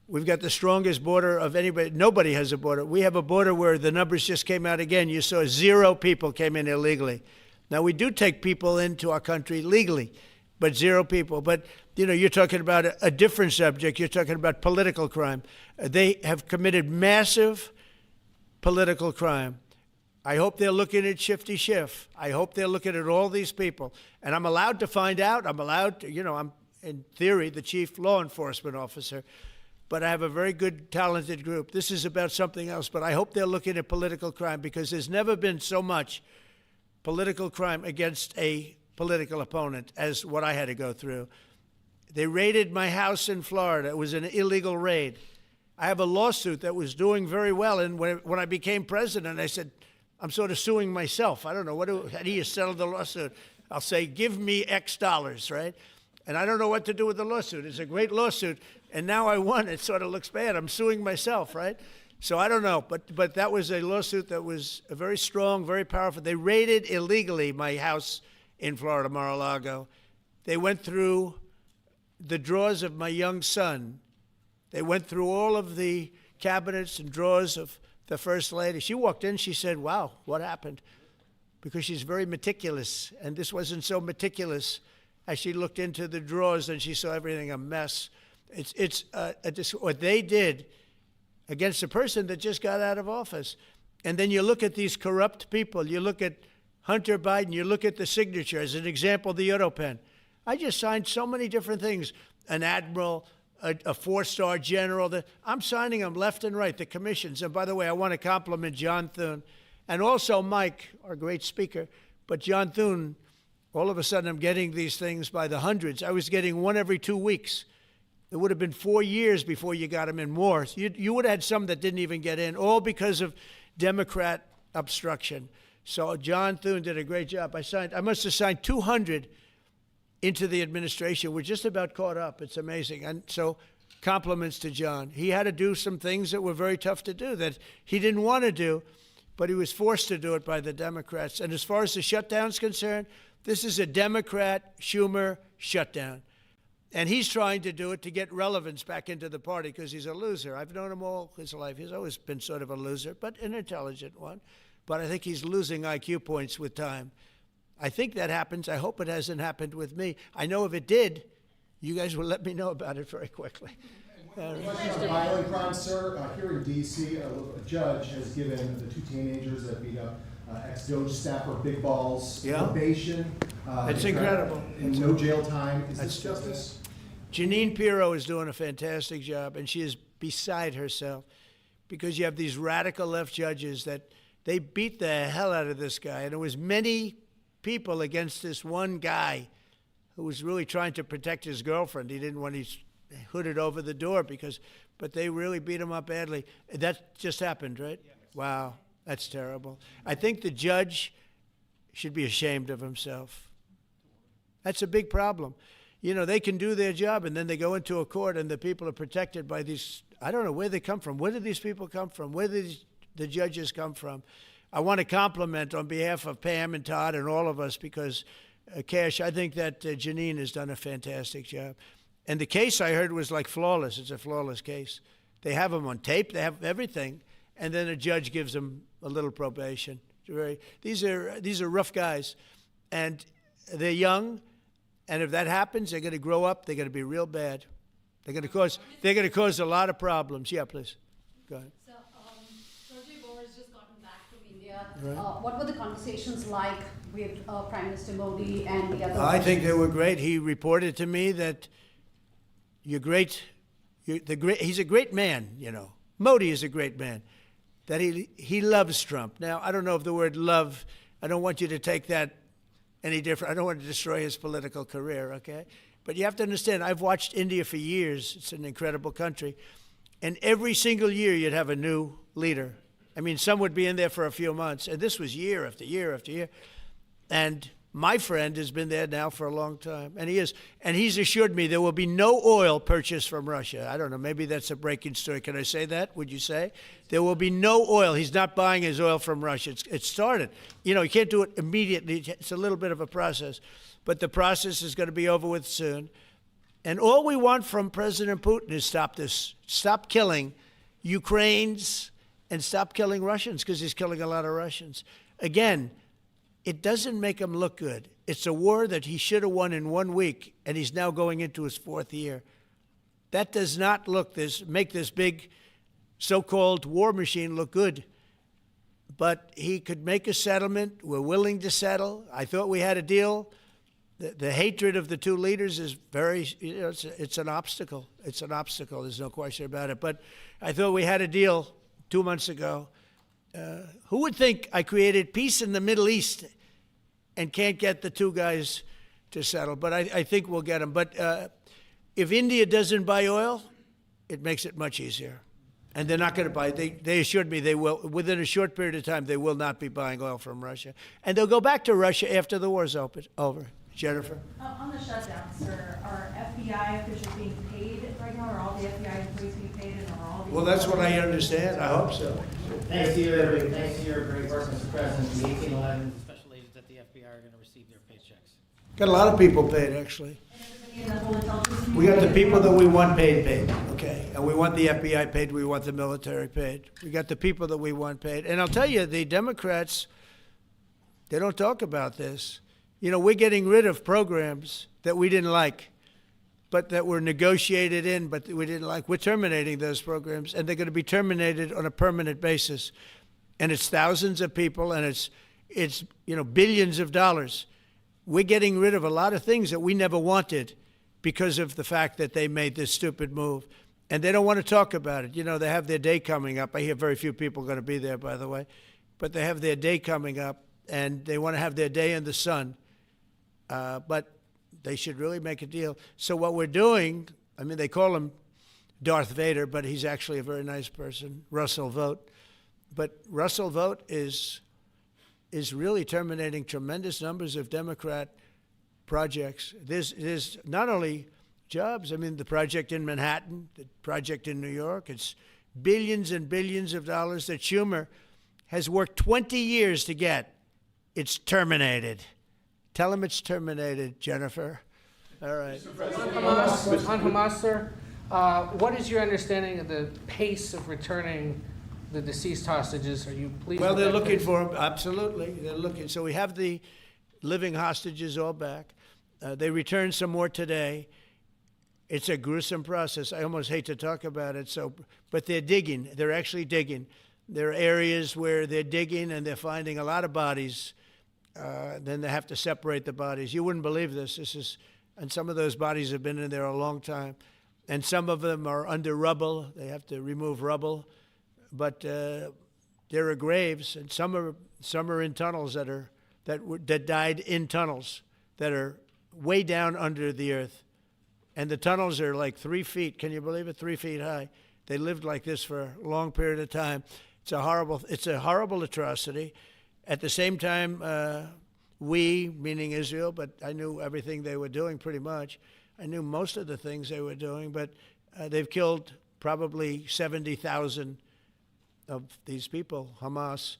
we've got the strongest border of anybody. Nobody has a border. We have a border where the numbers just came out again. You saw 0 people came in illegally. Now, we do take people into our country legally, but 0 people. But, you know, you're talking about a different subject. You're talking about political crime. They have committed massive political crime. I hope they're looking at Shifty Schiff. I hope they're looking at all these people. And I'm allowed to find out. I'm allowed to, you know, I'm, in theory, the chief law enforcement officer. But I have a very good, talented group. This is about something else. But I hope they're looking at political crime, because there's never been so much political crime against a political opponent as what I had to go through. They raided my house in Florida. It was an illegal raid. I have a lawsuit that was doing very well. And when I became president, I said, I'm sort of suing myself. I don't know. How do you settle the lawsuit? I'll say, give me X dollars, right? And I don't know what to do with the lawsuit. It's a great lawsuit. And now I won. It sort of looks bad. I'm suing myself, right? So I don't know. But that was a lawsuit that was very strong, very powerful. They raided illegally my house in Florida, Mar-a-Lago. They went through the drawers of my young son. They went through all of the cabinets and drawers of the First Lady. She walked in, she said, wow, what happened? Because she's very meticulous, and this wasn't so meticulous. As she looked into the drawers and she saw everything a mess. It's what they did against a person that just got out of office. And then you look at these corrupt people. You look at Hunter Biden. You look at the signature. As an example, the Europen. I just signed so many different things. An admiral, a 4-star general. I'm signing them left and right, the commissions. And by the way, I want to compliment John Thune and also Mike, our great speaker. But John Thune, all of a sudden I'm getting these things by the hundreds. I was getting one every 2 weeks. It would have been 4 years before you got them in more. You would have had some that didn't even get in, all because of Democrat obstruction. So John Thune did a great job. I must have signed 200 into the administration. We're just about caught up. It's amazing. And so compliments to John. He had to do some things that were very tough to do that he didn't want to do, but he was forced to do it by the Democrats. And as far as the shutdown's concerned, this is a Democrat Schumer shutdown. And he's trying to do it to get relevance back into the party because he's a loser. I've known him all his life. He's always been sort of a loser, but an intelligent one. But I think he's losing IQ points with time. I think that happens. I hope it hasn't happened with me. I know if it did, you guys will let me know about it very quickly. Question on violent crime, sir. Here in D.C., a judge has given the 2 teenagers that beat up ex-Doge staffer Big Balls probation. That's incredible. And no jail time. Is this justice? Jeanine Pirro is doing a fantastic job, and she is beside herself because you have these radical left judges that they beat the hell out of this guy. And there was many people against this one guy who was really trying to protect his girlfriend. He didn't want his hooded over the door but they really beat him up badly. That just happened, right? Yeah. Wow, that's terrible. I think the judge should be ashamed of himself. That's a big problem. You know, they can do their job, and then they go into a court, and the people are protected by these, I don't know where they come from. Where do these people come from? Where do the judges come from? I want to compliment on behalf of Pam and Todd and all of us because, Cash, I think that Janine has done a fantastic job. And the case I heard was like flawless. It's a flawless case. They have them on tape. They have everything. And then a judge gives them a little probation. These are rough guys. And they're young. And if that happens, they're going to grow up. They're going to be real bad. They're going to cause a lot of problems. Yeah, please. Go ahead. So, Sergey Bohr has just gotten back from India. Right. What were the conversations like with Prime Minister Modi and the other? I think they were great. He reported to me that he's a great man, you know. Modi is a great man. That he loves Trump. Now, I don't know if the word love, I don't want you to take that any different. I don't want to destroy his political career, okay? But you have to understand, I've watched India for years. It's an incredible country. And every single year you'd have a new leader. I mean, some would be in there for a few months. And this was year after year after year. And my friend has been there now for a long time. And he's assured me there will be no oil purchased from Russia. I don't know, maybe that's a breaking story. Can I say that? Would you say? There will be no oil. He's not buying his oil from Russia. It started. You know, you can't do it immediately. It's a little bit of a process. But the process is going to be over with soon. And all we want from President Putin is stop this. Stop killing Ukrainians and stop killing Russians, because he's killing a lot of Russians. Again, it doesn't make him look good. It's a war that he should have won in 1 week, and he's now going into his 4th year. That does not make this big so-called war machine look good. But he could make a settlement. We're willing to settle. I thought we had a deal. The hatred of the two leaders is it's an obstacle. It's an obstacle. There's no question about it. But I thought we had a deal 2 months ago. Who would think I created peace in the Middle East and can't get the two guys to settle? But I think we'll get them. But if India doesn't buy oil, it makes it much easier. And they're not going to buy. They assured me they will. Within a short period of time, they will not be buying oil from Russia. And they'll go back to Russia after the war's over. Jennifer? On the shutdown, sir, are FBI officials being paid right now? Are all the FBI employees being paid? And are all the Well, that's what I understand. I hope so. Thanks to your great work, Mr. President. The 1811 special agents at the FBI are going to receive their paychecks. Got a lot of people paid, actually. We got the people that we want paid, okay? And we want the FBI paid, we want the military paid. We got the people that we want paid. And I'll tell you, the Democrats, they don't talk about this. You know, we're getting rid of programs that we didn't like, but that were negotiated in, but we didn't like. We're terminating those programs, and they're going to be terminated on a permanent basis. And it's thousands of people, and it's billions of dollars. We're getting rid of a lot of things that we never wanted because of the fact that they made this stupid move. And they don't want to talk about it. You know, they have their day coming up. I hear very few people are going to be there, by the way. But they have their day coming up, and they want to have their day in the sun. But they should really make a deal. So what we're doing, I mean, they call him Darth Vader, but he's actually a very nice person, Russell Vogt. But Russell Vogt is really terminating tremendous numbers of Democrat projects. There's not only jobs, I mean, the project in Manhattan, the project in New York, it's billions and billions of dollars that Schumer has worked 20 years to get. It's terminated. Tell him it's terminated, Jennifer. All right. On Hamas, sir, what is your understanding of the pace of returning the deceased hostages? Are you pleased? Well, with they're that looking pace? for them. Absolutely, they're looking. So we have the living hostages all back. They returned some more today. It's a gruesome process. I almost hate to talk about it. But they're digging. They're actually digging. There are areas where they're digging and they're finding a lot of bodies. Then they have to separate the bodies. You wouldn't believe this. And some of those bodies have been in there a long time. And some of them are under rubble. They have to remove rubble. But there are graves, and some are in tunnels that died in tunnels that are way down under the earth. And the tunnels are like 3 feet. Can you believe it? 3 feet high. They lived like this for a long period of time. It's a horrible atrocity. At the same time, we, meaning Israel, but I knew everything they were doing pretty much. I knew most of the things they were doing, but they've killed probably 70,000 of these people, Hamas.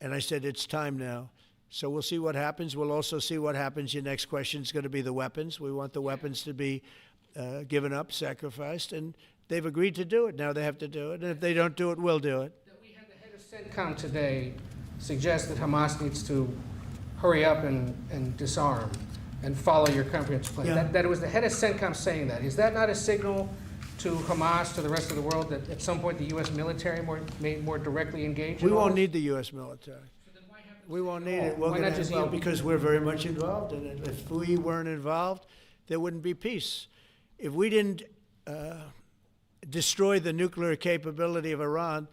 And I said, it's time now. So we'll see what happens. We'll also see what happens. Your next question is going to be the weapons. We want the weapons to be given up, sacrificed, and they've agreed to do it. Now they have to do it, and if they don't do it, we'll do it. That we had the head of CENTCOM today suggest that Hamas needs to hurry up and disarm and follow your comprehensive plan. Yeah. That it was the head of CENTCOM saying that. Is that not a signal to Hamas, to the rest of the world, that at some point the U.S. military may more directly engage? We won't need the U.S. military. We won't need it. We're Why gonna not just well, you? because we're very much involved in it. If we weren't involved, there wouldn't be peace. If we didn't destroy the nuclear capability of Iran,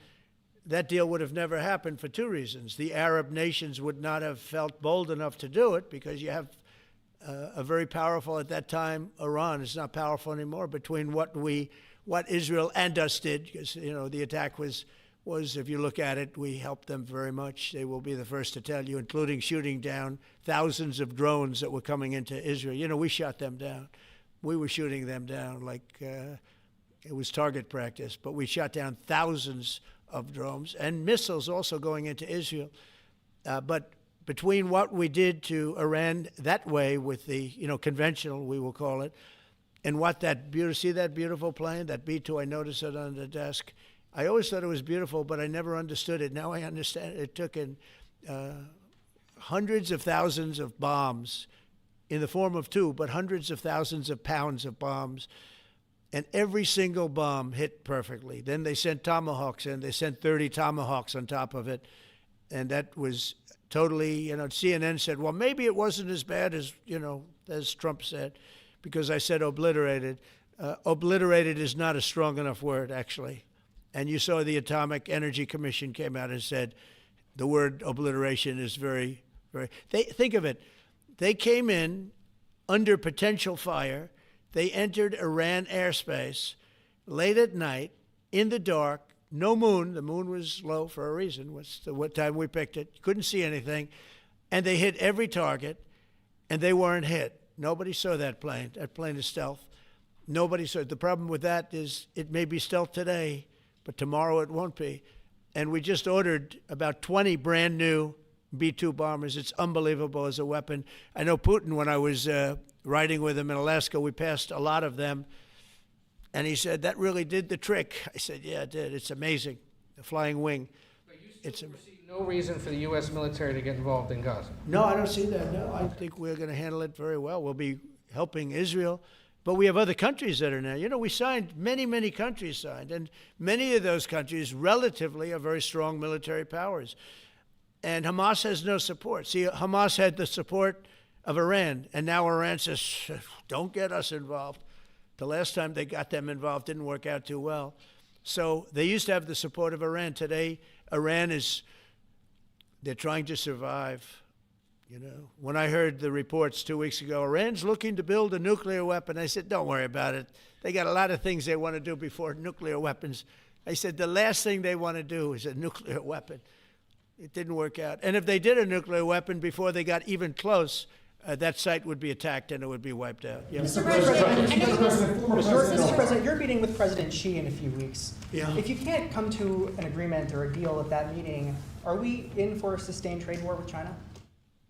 that deal would have never happened for two reasons. The Arab nations would not have felt bold enough to do it because you have a very powerful, at that time, Iran. It's not powerful anymore between what Israel and us did, because, you know, the attack was, if you look at it, we helped them very much. They will be the first to tell you, including shooting down thousands of drones that were coming into Israel. You know, we shot them down. We were shooting them down like it was target practice, but we shot down thousands of drones and missiles also going into Israel. But between what we did to Iran that way with the, you know, conventional, we will call it, and what see that beautiful plane, that B-2, I noticed it on the desk. I always thought it was beautiful, but I never understood it. Now I understand it. It took in hundreds of thousands of bombs in the form of two, but hundreds of thousands of pounds of bombs. And every single bomb hit perfectly. Then they sent Tomahawks in. They sent 30 Tomahawks on top of it. And that was totally, you know, CNN said, well, maybe it wasn't as bad as, you know, as Trump said, because I said obliterated. Obliterated is not a strong enough word, actually. And you saw the Atomic Energy Commission came out and said the word obliteration is very, very, think of it. They came in under potential fire. They entered Iran airspace late at night, in the dark, no moon. The moon was low for a reason. What time we picked it. Couldn't see anything. And they hit every target, and they weren't hit. Nobody saw that plane. That plane is stealth. Nobody saw it. The problem with that is it may be stealth today, but tomorrow it won't be. And we just ordered about 20 brand new B-2 bombers. It's unbelievable as a weapon. I know Putin, when I was riding with him in Alaska, we passed a lot of them. And he said, that really did the trick. I said, yeah, it did. It's amazing. The flying wing. But you still see no reason for the U.S. military to get involved in Gaza? No, I don't see that. No, I think we're going to handle it very well. We'll be helping Israel. But we have other countries that are now. You know, we signed, many countries signed. And many of those countries relatively are very strong military powers. And Hamas has no support. See, Hamas had the support of Iran. And now Iran says, don't get us involved. The last time they got them involved didn't work out too well. So they used to have the support of Iran. Today, they're trying to survive. You know, when I heard the reports 2 weeks ago, Iran's looking to build a nuclear weapon, I said, don't worry about it. They got a lot of things they want to do before nuclear weapons. I said, the last thing they want to do is a nuclear weapon. It didn't work out. And if they did a nuclear weapon before they got even close, that site would be attacked and it would be wiped out. Yeah. Mr. President, you're meeting with President Xi in a few weeks. Yeah. If you can't come to an agreement or a deal at that meeting, are we in for a sustained trade war with China?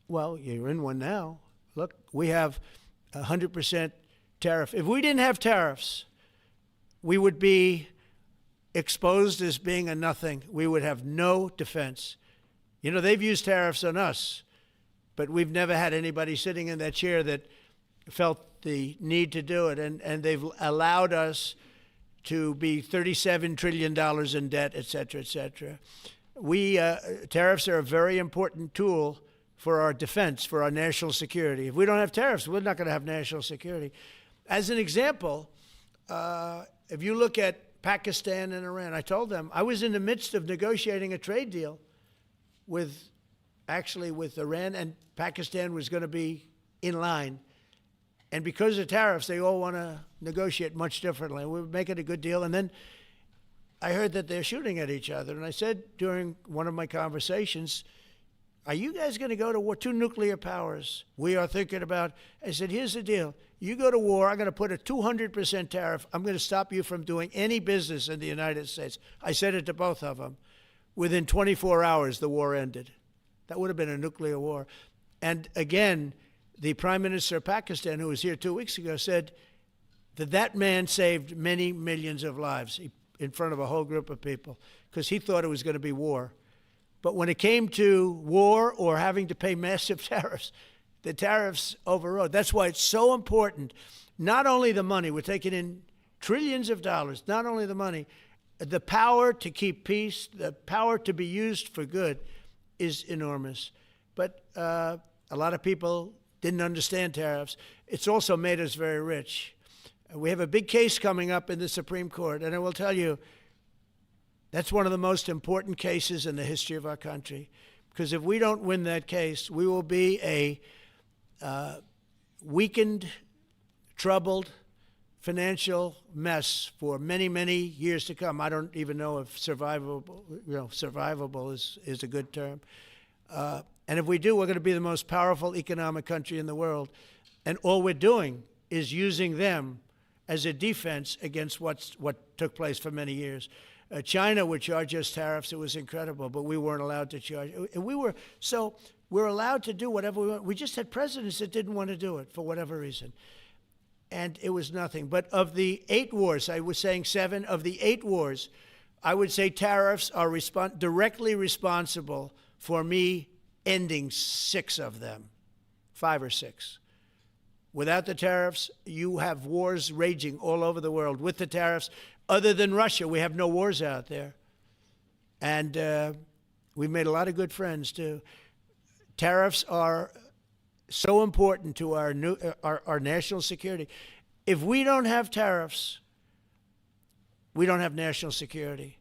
Well, you're in one now. Look, we have 100% tariff. If we didn't have tariffs, we would be exposed as being a nothing. We would have no defense. You know, they've used tariffs on us, but we've never had anybody sitting in that chair that felt the need to do it. And they've allowed us to be $37 trillion in debt, et cetera, et cetera. Tariffs are a very important tool for our defense, for our national security. If we don't have tariffs, we're not going to have national security. As an example, if you look at Pakistan and Iran, I told them I was in the midst of negotiating a trade deal with Iran, and Pakistan was going to be in line. And because of tariffs, they all want to negotiate much differently. We're making a good deal. And then I heard that they're shooting at each other. And I said during one of my conversations, are you guys going to go to war? Two nuclear powers. We are thinking about, I said, here's the deal. You go to war, I'm going to put a 200% tariff. I'm going to stop you from doing any business in the United States. I said it to both of them. Within 24 hours, the war ended. That would have been a nuclear war. And again, the Prime Minister of Pakistan, who was here 2 weeks ago, said that that man saved many millions of lives in front of a whole group of people because he thought it was going to be war. But when it came to war or having to pay massive tariffs, the tariffs overrode. That's why it's so important. Not only the money, we're taking in trillions of dollars, not only the money, the power to keep peace, the power to be used for good is enormous. But a lot of people didn't understand tariffs. It's also made us very rich. We have a big case coming up in the Supreme Court, and I will tell you, that's one of the most important cases in the history of our country. Because if we don't win that case, we will be a weakened, troubled, financial mess for many, many years to come. I don't even know if survivable is a good term. And if we do, we're going to be the most powerful economic country in the world. And all we're doing is using them as a defense against what took place for many years. China would charge us tariffs. It was incredible, but we weren't allowed to charge. And we're allowed to do whatever we want. We just had presidents that didn't want to do it for whatever reason. And it was nothing. But of the 8 wars, I was saying 7, of the 8 wars, I would say tariffs are directly responsible for me ending 6 of them, 5 or 6. Without the tariffs, you have wars raging all over the world. With the tariffs, other than Russia, we have no wars out there. And we've made a lot of good friends, too. Tariffs are so important to our national security. If we don't have tariffs, we don't have national security.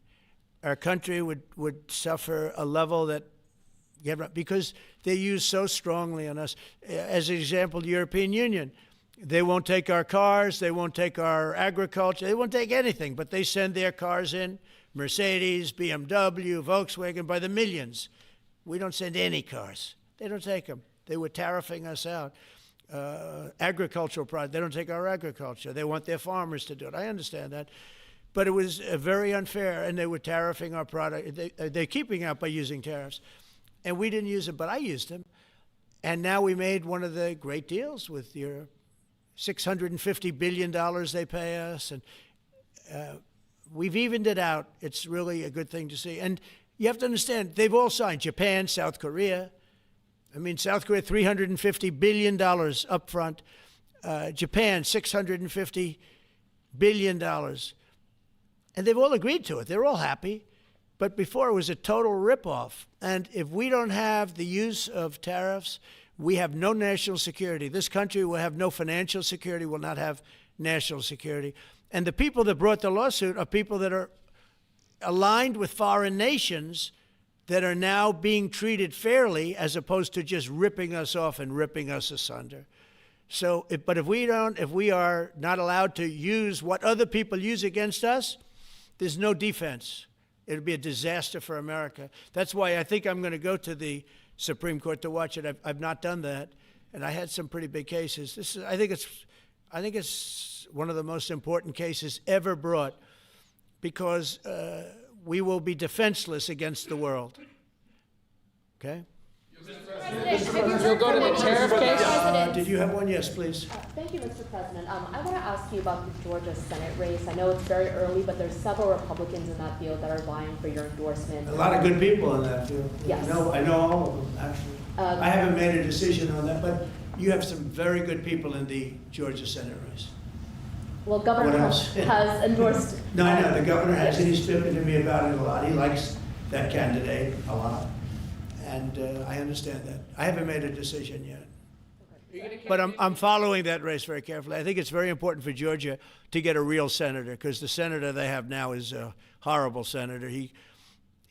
Our country would suffer a level that, because they're used so strongly on us. As an example, the European Union, they won't take our cars, they won't take our agriculture, they won't take anything, but they send their cars in, Mercedes, BMW, Volkswagen, by the millions. We don't send any cars. They don't take them. They were tariffing us out. Agricultural products, they don't take our agriculture. They want their farmers to do it. I understand that. But it was very unfair, and they were tariffing our product. They're keeping out by using tariffs. And we didn't use them, but I used them. And now we made one of the great deals with Europe. $650 billion they pay us. And we've evened it out. It's really a good thing to see. And you have to understand, they've all signed. Japan, South Korea. I mean, South Korea, $350 billion up front. Japan, $650 billion. And they've all agreed to it. They're all happy. But before, it was a total ripoff. And if we don't have the use of tariffs, we have no national security. This country will have no financial security, will not have national security. And the people that brought the lawsuit are people that are aligned with foreign nations that are now being treated fairly as opposed to just ripping us off and ripping us asunder. So, but if we are not allowed to use what other people use against us, there's no defense. It'll be a disaster for America. That's why I think I'm going to go to the Supreme Court to watch it. I've not done that, and I had some pretty big cases. I think it's one of the most important cases ever brought, because we will be defenseless against the world. Okay? You'll go to the tariff case? Did you have one? Yes, please. Thank you, Mr. President. I want to ask you about the Georgia Senate race. I know it's very early, but there's several Republicans in that field that are vying for your endorsement. A lot of good people in that field. Yes. I know all of them, actually. I haven't made a decision on that, but you have some very good people in the Georgia Senate race. Well, Governor Trump has endorsed. No, I know. The governor has, and he's spoken to me about it a lot. He likes that candidate a lot. And I understand that. I haven't made a decision yet. But I'm following that race very carefully. I think it's very important for Georgia to get a real senator, because the senator they have now is a horrible senator.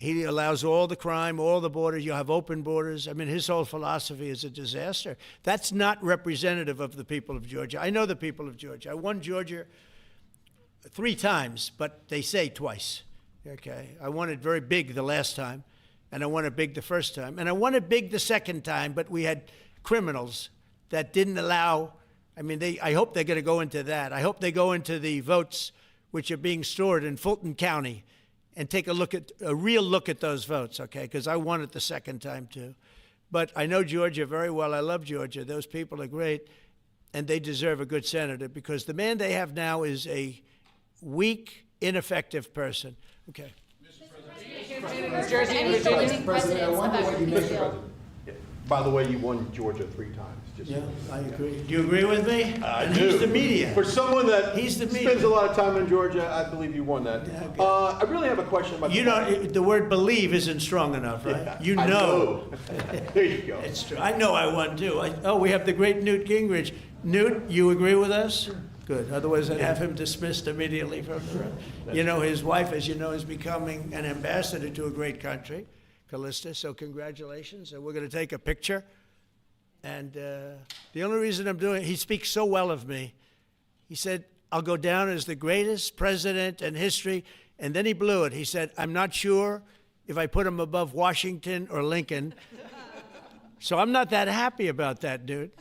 He allows all the crime, all the borders. You have open borders. I mean, his whole philosophy is a disaster. That's not representative of the people of Georgia. I know the people of Georgia. I won Georgia 3 times, but they say twice. Okay, I won it very big the last time, and I won it big the first time, and I won it big the second time. But we had criminals that didn't allow. I mean, I hope they're going to go into that. I hope they go into the votes which are being stored in Fulton County and take a real look at those votes, okay? Because I won it the second time too. But I know Georgia very well. I love Georgia. Those people are great, and they deserve a good senator because the man they have now is a weak, ineffective person. Okay. New Jersey and Virginia. President, I wonder what you make of By the way, you won Georgia 3 times. Just Yeah, I agree. Do you agree with me? I And do. he's the media. For someone that He's the spends media. a lot of time in Georgia, I believe you won that. Yeah, okay. I really have a question about You know, the word believe isn't strong enough, right? Yeah, You I know. there you go. It's true. I know I won too. We have the great Newt Gingrich. Newt, you agree with us? Good. Otherwise, I'd have him dismissed immediately from the room. You know, his wife, as you know, is becoming an ambassador to a great country, Callista. So congratulations. And we're going to take a picture. And the only reason I'm doing it, he speaks so well of me. He said, I'll go down as the greatest president in history. And then he blew it. He said, I'm not sure if I put him above Washington or Lincoln. So I'm not that happy about that, dude.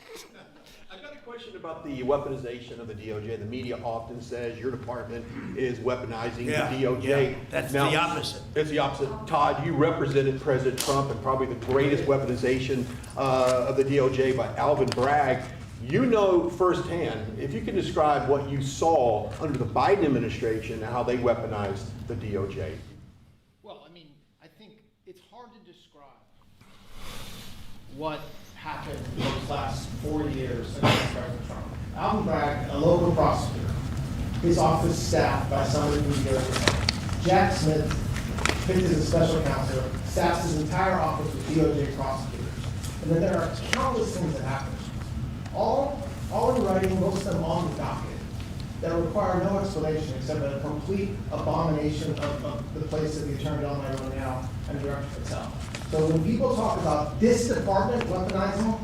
I've got a question about the weaponization of the DOJ. The media often says your department is weaponizing the DOJ. Yeah, that's Now, the opposite. It's the opposite. Todd, you represented President Trump and probably the greatest weaponization of the DOJ by Alvin Bragg. You know firsthand, if you can describe what you saw under the Biden administration and how they weaponized the DOJ. Well, I mean, I think it's hard to describe what happened those last 4 years against President Trump. Alvin Bragg, a local prosecutor, his office staffed by somebody from New Jersey. Jack Smith, picked as a special counsel, staffs his entire office with DOJ prosecutors. And then there are countless things that happen. All in writing, most of them on the docket, that require no explanation except a complete abomination of the place that the Attorney General might run now and Director Patel. So when people talk about this department weaponizing,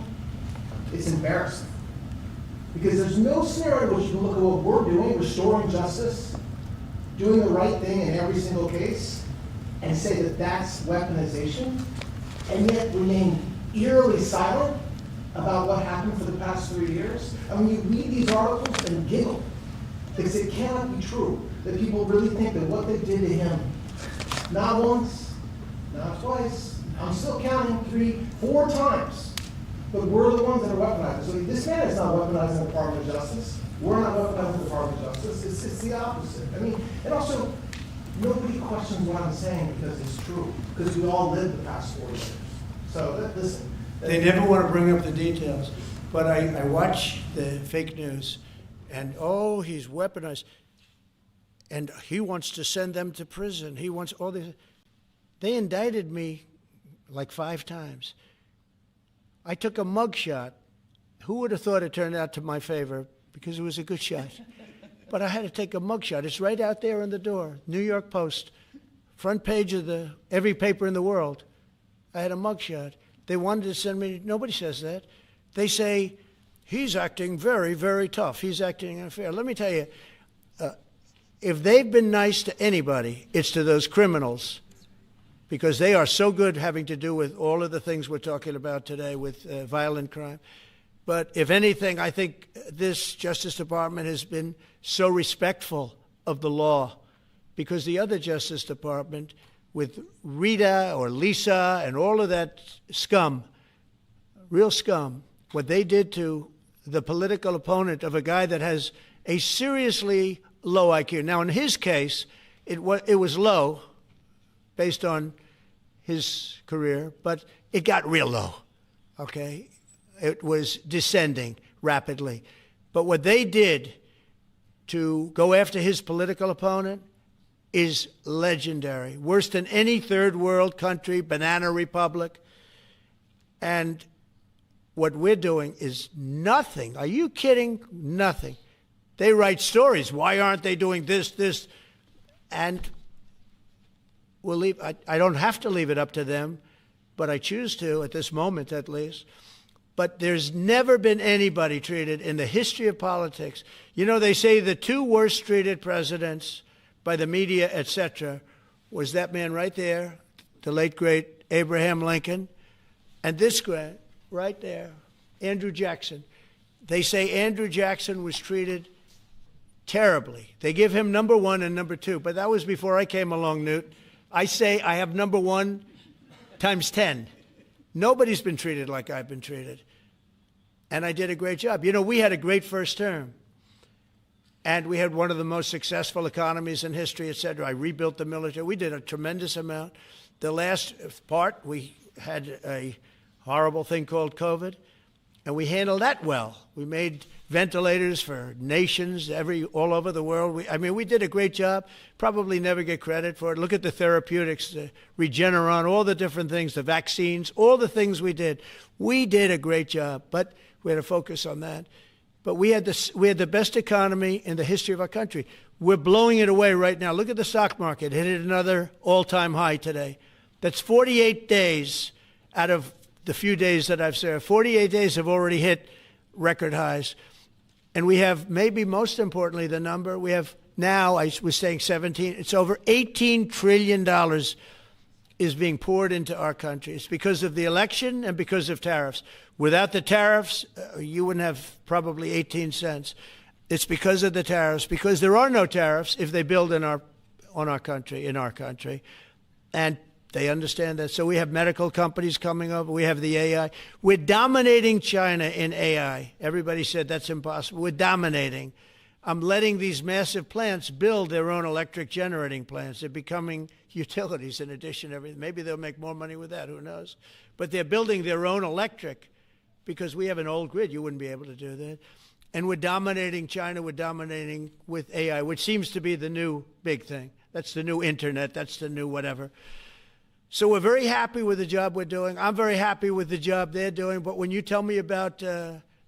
it's embarrassing. Because there's no scenario in which you can look at what we're doing, restoring justice, doing the right thing in every single case, and say that that's weaponization, and yet remain eerily silent about what happened for the past 3 years. I mean, you read these articles and giggle, because it cannot be true that people really think that what they did to him, not once, not twice, I'm still counting 3, 4 times, but we're the ones that are weaponizing. So this man is not weaponizing the Department of Justice. We're not weaponizing the Department of Justice. It's the opposite. I mean, and also, nobody questions what I'm saying because it's true, because we all lived the past 4 years. So listen. They never want to bring up the details. But I watch the fake news, and oh, he's weaponized. And he wants to send them to prison. He wants all these. They indicted me like 5 times. I took a mug shot. Who would have thought it turned out to my favor? Because it was a good shot. But I had to take a mug shot. It's right out there on the door. New York Post, front page of every paper in the world. I had a mug shot. They wanted to send me, nobody says that. They say, he's acting very, very tough. He's acting unfair. Let me tell you, if they've been nice to anybody, it's to those criminals, because they are so good having to do with all of the things we're talking about today with violent crime. But if anything, I think this Justice Department has been so respectful of the law, because the other Justice Department, with Rita or Lisa and all of that scum, real scum, what they did to the political opponent of a guy that has a seriously low IQ. Now, in his case, it was low based on his career, but it got real low, okay? It was descending rapidly. But what they did to go after his political opponent is legendary, worse than any third world country, banana republic. And what we're doing is nothing. Are you kidding? Nothing. They write stories. Why aren't they doing this? And we'll leave. I don't have to leave it up to them, but I choose to at this moment at least. But there's never been anybody treated in the history of politics. You know, they say the two worst treated presidents by the media, etc., was that man right there, the late, great Abraham Lincoln, and this guy right there, Andrew Jackson. They say Andrew Jackson was treated terribly. They give him number 1 and number 2, but that was before I came along, Newt. I say I have number 1 times 10. Nobody's been treated like I've been treated. And I did a great job. You know, we had a great first term. And we had one of the most successful economies in history, et cetera. I rebuilt the military. We did a tremendous amount. The last part, we had a horrible thing called COVID, and we handled that well. We made ventilators for nations all over the world. We did a great job. Probably never get credit for it. Look at the therapeutics, the Regeneron, all the different things, the vaccines, all the things we did. We did a great job, but we had to focus on that. But we had the best economy in the history of our country. We're blowing it away right now. Look at the stock market. It hit another all-time high today. That's 48 days out of the few days that I've served. 48 days have already hit record highs. And we have, maybe most importantly, the number, we have now, I was saying 17, it's over $18 trillion is being poured into our country. It's because of the election and because of tariffs. Without the tariffs, you wouldn't have probably 18 cents. It's because of the tariffs, because there are no tariffs if they build in our country. And they understand that. So we have medical companies coming over. We have the AI. We're dominating China in AI. Everybody said that's impossible. We're dominating. I'm letting these massive plants build their own electric generating plants. They're becoming utilities in addition to everything. Maybe they'll make more money with that. Who knows? But they're building their own electric because we have an old grid. You wouldn't be able to do that. And we're dominating China. We're dominating with AI, which seems to be the new big thing. That's the new internet. That's the new whatever. So we're very happy with the job we're doing. I'm very happy with the job they're doing. But when you tell me about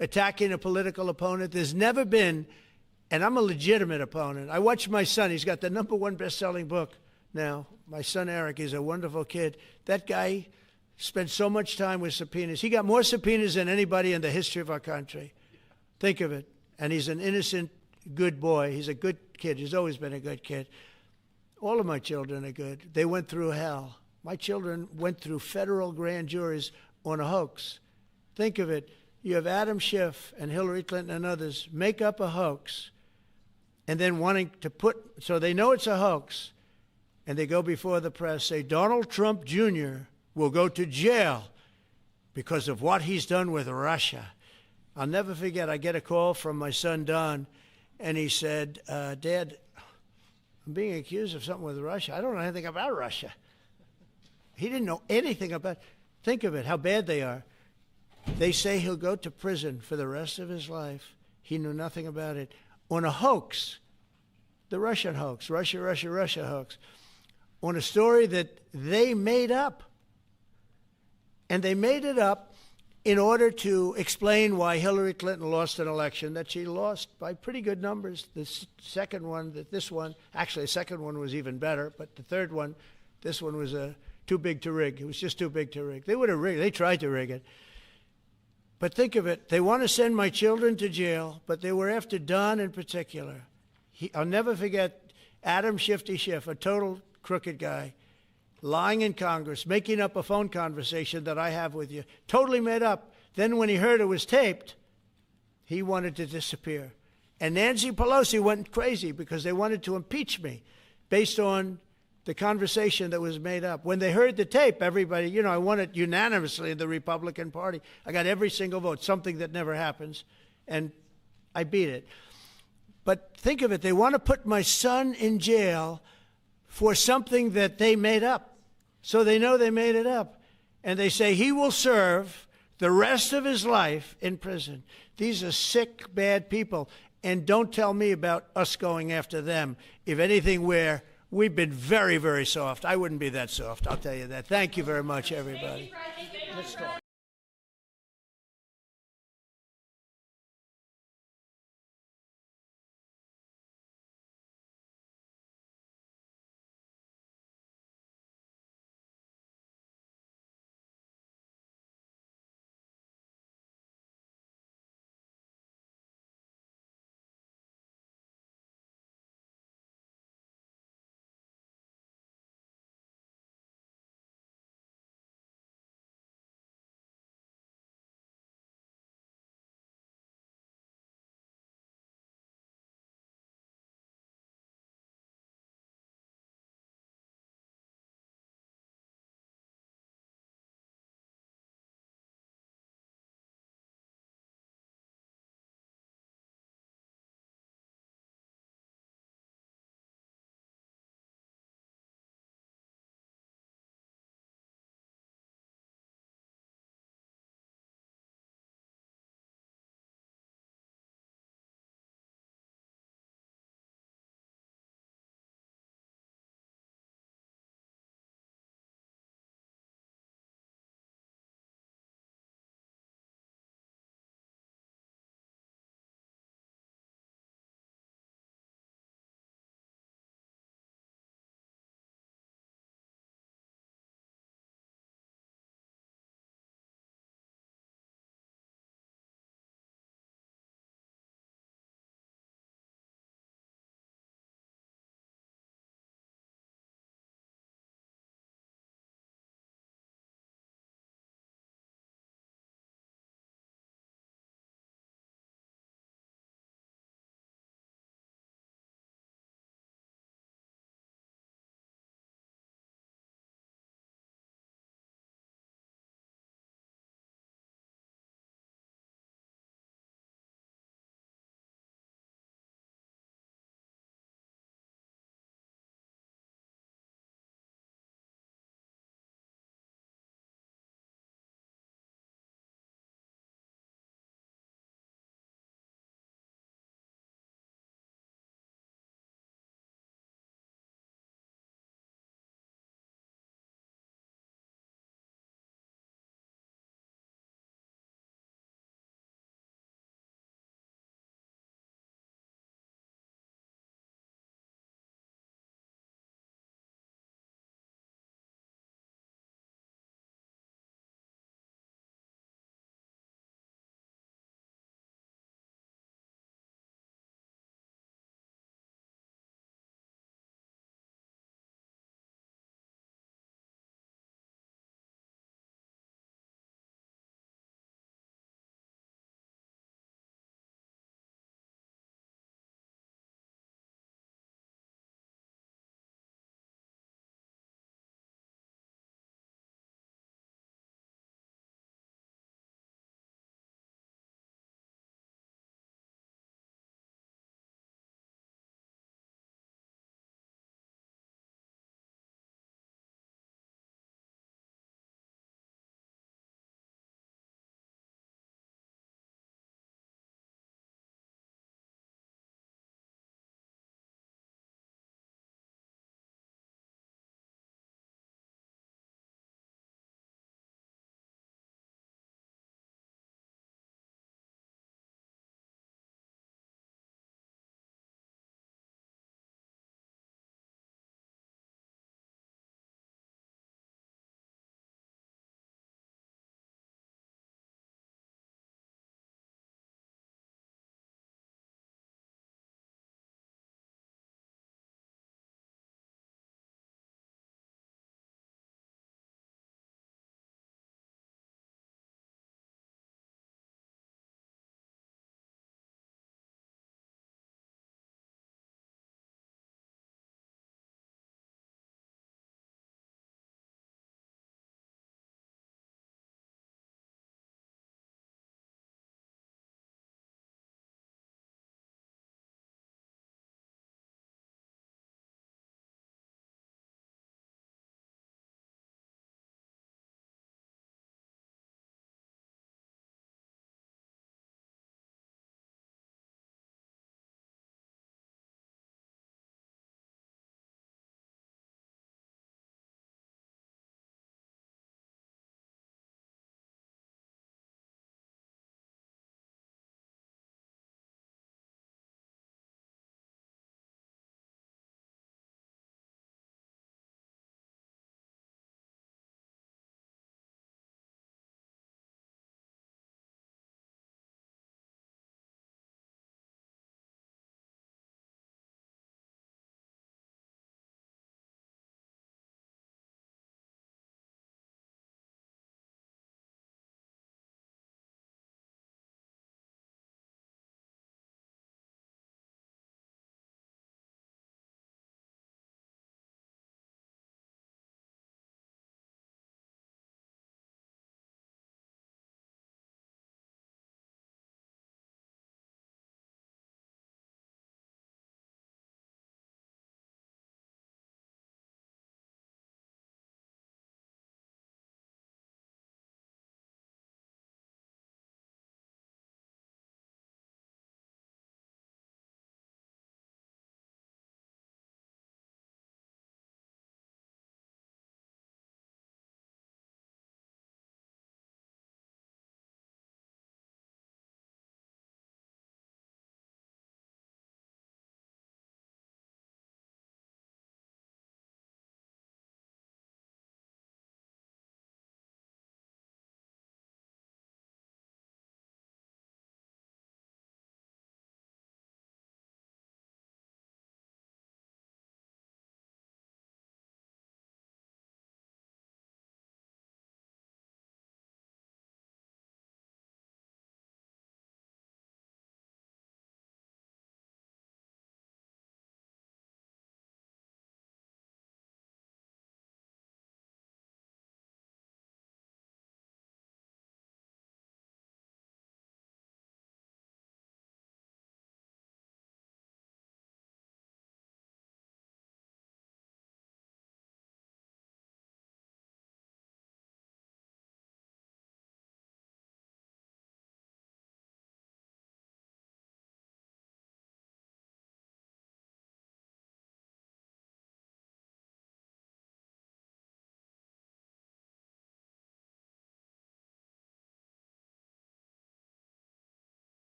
attacking a political opponent, there's never been, and I'm a legitimate opponent. I watch my son. He's got the #1 best-selling book now. My son Eric is a wonderful kid. That guy spent so much time with subpoenas. He got more subpoenas than anybody in the history of our country. Think of it. And he's an innocent, good boy. He's a good kid. He's always been a good kid. All of my children are good. They went through hell. My children went through federal grand juries on a hoax. Think of it. You have Adam Schiff and Hillary Clinton and others make up a hoax and then wanting to so they know it's a hoax, and they go before the press, say Donald Trump Jr. will go to jail because of what he's done with Russia. I'll never forget, I get a call from my son Don, and he said, Dad, I'm being accused of something with Russia. I don't know anything about Russia. He didn't know anything about. Think of it, how bad they are. They say he'll go to prison for the rest of his life. He knew nothing about it. On a hoax, the Russian hoax, Russia hoax, on a story that they made up. And they made it up in order to explain why Hillary Clinton lost an election that she lost by pretty good numbers. The second one, actually the second one was even better, but the third one, this one was too big to rig. It was just too big to rig. They would have rigged it. They tried to rig it. But think of it. They want to send my children to jail, but they were after Don in particular. I'll never forget Adam Shifty Schiff, a total crooked guy, lying in Congress, making up a phone conversation that I have with you, totally made up. Then when he heard it was taped, he wanted to disappear. And Nancy Pelosi went crazy because they wanted to impeach me based on the conversation that was made up. When they heard the tape, everybody, I won it unanimously in the Republican Party. I got every single vote, something that never happens, and I beat it. But think of it, they want to put my son in jail for something that they made up. So they know they made it up. And they say he will serve the rest of his life in prison. These are sick, bad people. And don't tell me about us going after them. If anything, we've been very, very soft. I wouldn't be that soft, I'll tell you that. Thank you very much, everybody. Let's talk.